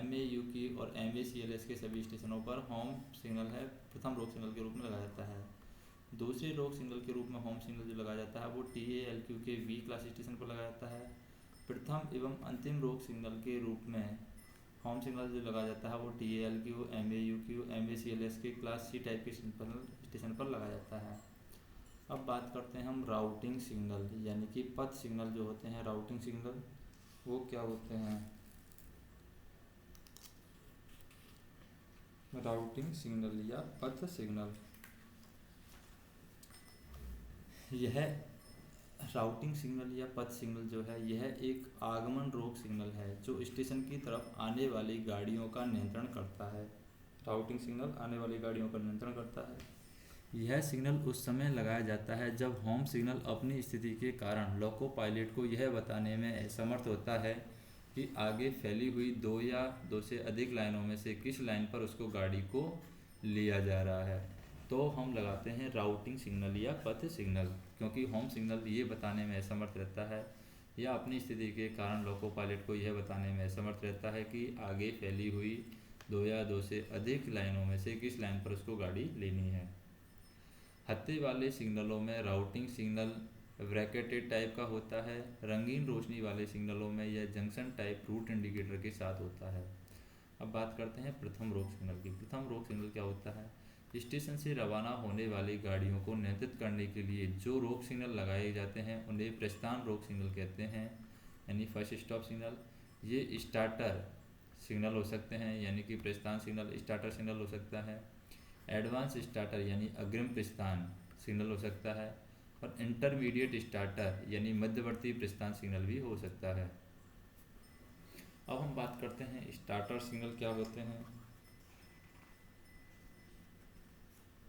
[SPEAKER 1] MAUQ और MACLS के सभी स्टेशनों पर होम सिग्नल है प्रथम रोक सिग्नल के रूप में लगाया जाता है। दूसरे रोक सिग्नल के रूप में होम सिग्नल जो लगाया जाता है वो TALQ के B क्लास स्टेशन पर लगाया जाता है। प्रथम एवं अंतिम रोक सिग्नल के रूप में होम सिग्नल जो लगाया जाता है वो TALQ, MAUQ, MACLS के क्लास C टाइप के स्टेशन पर लगाया जाता है। अब बात करते हैं हम राउटिंग सिग्नल, यानी कि पथ सिग्नल जो होते हैं। राउटिंग सिग्नल वो क्या होते हैं? राउटिंग सिग्नल या पथ सिग्नल, यह राउटिंग सिग्नल या पथ सिग्नल जो है यह एक आगमन रोक सिग्नल है जो स्टेशन की तरफ आने वाली गाड़ियों का नियंत्रण करता है। राउटिंग सिग्नल आने वाली गाड़ियों का नियंत्रण करता है। यह सिग्नल उस समय लगाया जाता है जब होम सिग्नल अपनी स्थिति के कारण लोको पायलट को यह बताने में समर्थ होता है कि आगे फैली हुई 2 या 2 से अधिक लाइनों में से किस लाइन पर उसको गाड़ी को लिया जा रहा है। तो हम लगाते हैं राउटिंग सिग्नल या पथ सिग्नल, क्योंकि होम सिग्नल ये बताने में असमर्थ रहता है या अपनी स्थिति के कारण लोको पायलट को यह बताने में असमर्थ रहता है कि आगे फैली हुई 2 या 2 से अधिक लाइनों में से किस लाइन पर उसको गाड़ी लेनी है। हत्थे वाले सिग्नलों में राउटिंग सिग्नल ब्रैकेटेड टाइप का होता है। रंगीन रोशनी वाले सिग्नलों में यह जंक्शन टाइप रूट इंडिकेटर के साथ होता है। अब बात करते हैं प्रथम रोक सिग्नल की। प्रथम रोक सिग्नल क्या होता है? स्टेशन से रवाना होने वाली गाड़ियों को नियंत्रित करने के लिए जो रोक सिग्नल लगाए जाते हैं उन्हें प्रस्थान रोक सिग्नल कहते हैं, यानी फर्स्ट स्टॉप सिग्नल। ये स्टार्टर सिग्नल हो सकते हैं, यानी कि प्रस्थान सिग्नल स्टार्टर सिग्नल हो सकता है। एडवांस स्टार्टर यानी अग्रिम प्रस्थान सिग्नल हो सकता है, और इंटरमीडिएट स्टार्टर यानी मध्यवर्ती प्रस्थान सिग्नल भी हो सकता है। अब हम बात करते हैं स्टार्टर सिग्नल क्या होते हैं,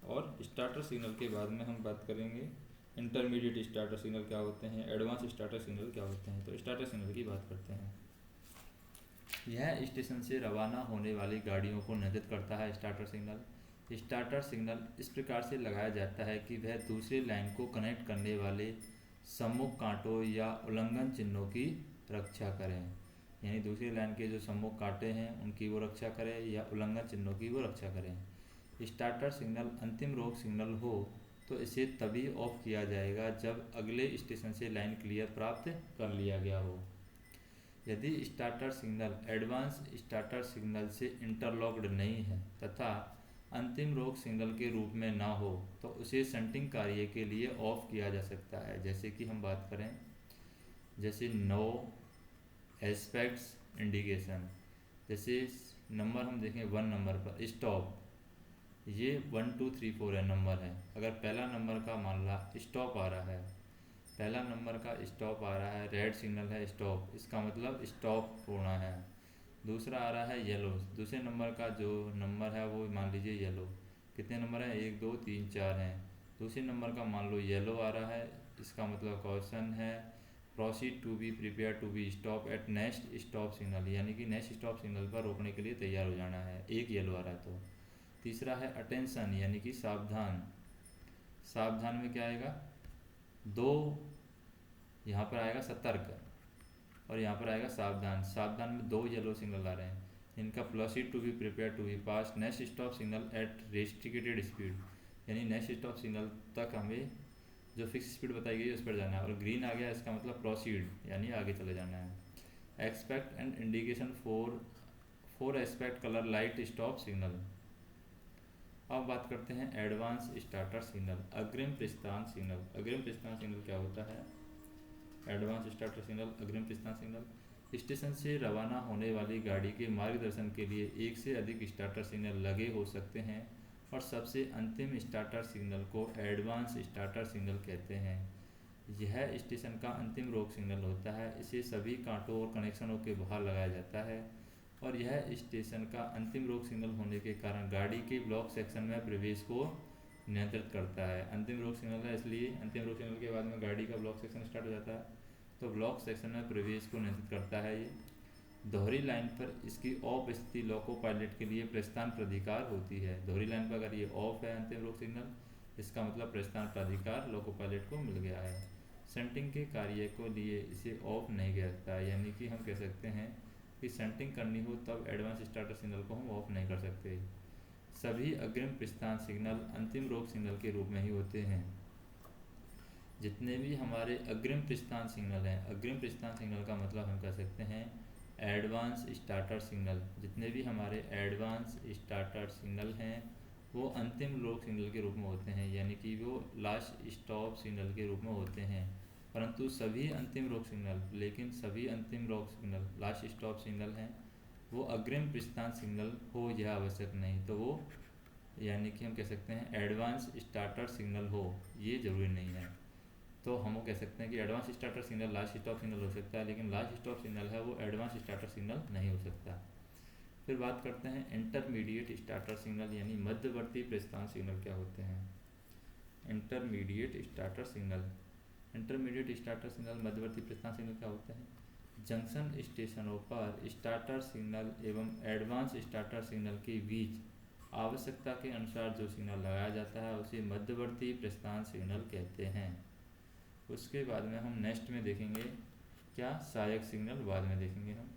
[SPEAKER 1] और स्टार्टर सिग्नल के बाद में हम बात करेंगे इंटरमीडिएट स्टार्टर सिग्नल क्या होते हैं, एडवांस स्टार्टर सिग्नल क्या होते हैं। तो स्टार्टर सिग्नल की बात करते हैं। यह स्टेशन से रवाना होने वाली गाड़ियों को नियंत्रित करता है। स्टार्टर सिग्नल इस प्रकार से लगाया जाता है कि वह दूसरी लाइन को कनेक्ट करने वाले सम्मुख कांटों या उल्लंघन चिन्हों की रक्षा करें, यानी दूसरी लाइन के जो सम्मुख कांटे हैं उनकी वो रक्षा करें या उल्लंघन चिन्हों की वो रक्षा करें। स्टार्टर सिग्नल अंतिम रोक सिग्नल हो तो इसे तभी ऑफ किया जाएगा जब अगले स्टेशन से लाइन क्लियर प्राप्त कर लिया गया हो। यदि starter signal advance starter signal से इंटरलॉक्ड नहीं है तथा अंतिम रोक सिग्नल के रूप में ना हो तो उसे शंटिंग कार्य के लिए ऑफ किया जा सकता है। जैसे कि हम बात करें, जैसे नो एस्पेक्ट्स इंडिकेशन, जैसे नंबर हम देखें 1 नंबर पर स्टॉप, ये 1 2 3 4 है नंबर है। अगर पहला नंबर का मान ला स्टॉप आ रहा है, पहला नंबर का स्टॉप आ रहा है, रेड सिग्नल है स्टॉप, इसका मतलब स्टॉप होना है। दूसरा आ रहा है येलो, दूसरे नंबर का जो नंबर है वो मान लीजिए येलो, कितने नंबर हैं 1 2 3 4 हैं। दूसरे नंबर का मान लो येलो आ रहा है, इसका मतलब क्वेश्चन है proceed to be prepare to be stop at next stop signal, यानी कि नेक्स्ट स्टॉप सिग्नल पर रोकने के लिए तैयार हो जाना है, एक येलो आ रहा है तो। तीसरा है अटेंशन, यानी कि सावधान, सावधान में क्या आएगा, 2 यहाँ पर आएगा सतर्क और यहाँ पर आएगा सावधान। सावधान में 2 येलो सिग्नल आ रहे हैं, इनका proceed to be prepare to be pass next stop signal at restricted speed, यानी नेक्स्ट स्टॉप सिग्नल तक हमें जो फिक्स स्पीड बताई गई है उस पर जाना है। और ग्रीन आ गया, इसका मतलब प्रोसीड यानी आगे चले जाना है। Expect and indication for aspect colour light stop signal. अब बात करते हैं एडवांस स्टार्टर सिग्नल, अग्रिम प्रस्थान सिग्नल। अग्रिम प्रस्थान सिग्नल क्या होता है? एडवांस स्टार्टर सिग्नल, अग्रिम प्रस्थान सिग्नल, स्टेशन से रवाना होने वाली गाड़ी के मार्गदर्शन के लिए एक से अधिक स्टार्टर सिग्नल लगे हो सकते हैं और सबसे अंतिम स्टार्टर सिग्नल को एडवांस स्टार्टर सिग्नल कहते हैं। यह स्टेशन का अंतिम रोक सिग्नल होता है, इसे सभी कांटों और कनेक्शनों के बाहर लगाया जाता है और यह स्टेशन का अंतिम रोक सिग्नल होने के कारण गाड़ी के ब्लॉक सेक्शन में प्रवेश को नियंत्रित करता है। अंतिम रोक सिग्नल है, इसलिए अंतिम रोक सिग्नल के बाद में गाड़ी का ब्लॉक सेक्शन स्टार्ट हो जाता है, तो ब्लॉक सेक्शन में प्रवेश को नियंत्रित करता है। ये दोहरी लाइन पर इसकी ऑफ स्थिति लोको पायलट के लिए प्रस्थान प्राधिकार होती है। दोहरी लाइन पर अगर ये ऑफ है अंतिम रोक सिग्नल, इसका मतलब प्रस्थान प्राधिकार लोको पायलट को मिल गया है। शंटिंग के कार्य को लिए इसे ऑफ नहीं किया जाता है, यानी कि हम कह सकते हैं कि शंटिंग करनी हो तब एडवांस स्टार्टर सिग्नल को हम ऑफ नहीं कर सकते। सभी अग्रिम प्रस्थान सिग्नल अंतिम रोक सिग्नल के रूप में ही होते हैं। जितने भी हमारे अग्रिम प्रस्थान सिग्नल हैं, अग्रिम प्रस्थान सिग्नल का मतलब हम कह सकते हैं एडवांस स्टार्टर सिग्नल, जितने भी हमारे एडवांस स्टार्टर सिग्नल हैं वो अंतिम रोक सिग्नल के रूप में होते हैं, यानी कि वो लास्ट स्टॉप सिग्नल के रूप में होते हैं। परंतु सभी अंतिम रोक सिग्नल, लेकिन सभी अंतिम रोक सिग्नल लास्ट स्टॉप सिग्नल हैं वो अग्रिम प्रस्थान सिग्नल हो यह आवश्यक नहीं, तो वो यानी कि हम कह सकते हैं एडवांस स्टार्टर सिग्नल हो ये ज़रूरी नहीं है। तो हम वो कह सकते हैं कि advance starter signal last stop signal हो सकता है, लेकिन लास्ट स्टॉप सिग्नल है वो एडवांस स्टार्टर सिग्नल नहीं हो सकता। फिर बात करते हैं इंटरमीडिएट स्टार्टर सिग्नल, यानी मध्यवर्ती प्रस्थान सिग्नल क्या होते हैं। Intermediate starter signal, intermediate starter signal, मध्यवर्ती प्रस्थान सिग्नल क्या होते हैं? जंक्शन स्टेशनों पर स्टार्टर सिग्नल एवं एडवांस स्टार्टर सिग्नल के बीच आवश्यकता के अनुसार जो सिग्नल लगाया जाता है उसे मध्यवर्ती प्रस्थान सिग्नल कहते हैं। उसके बाद में हम नेक्स्ट में देखेंगे क्या, सहायक सिग्नल बाद में देखेंगे हम।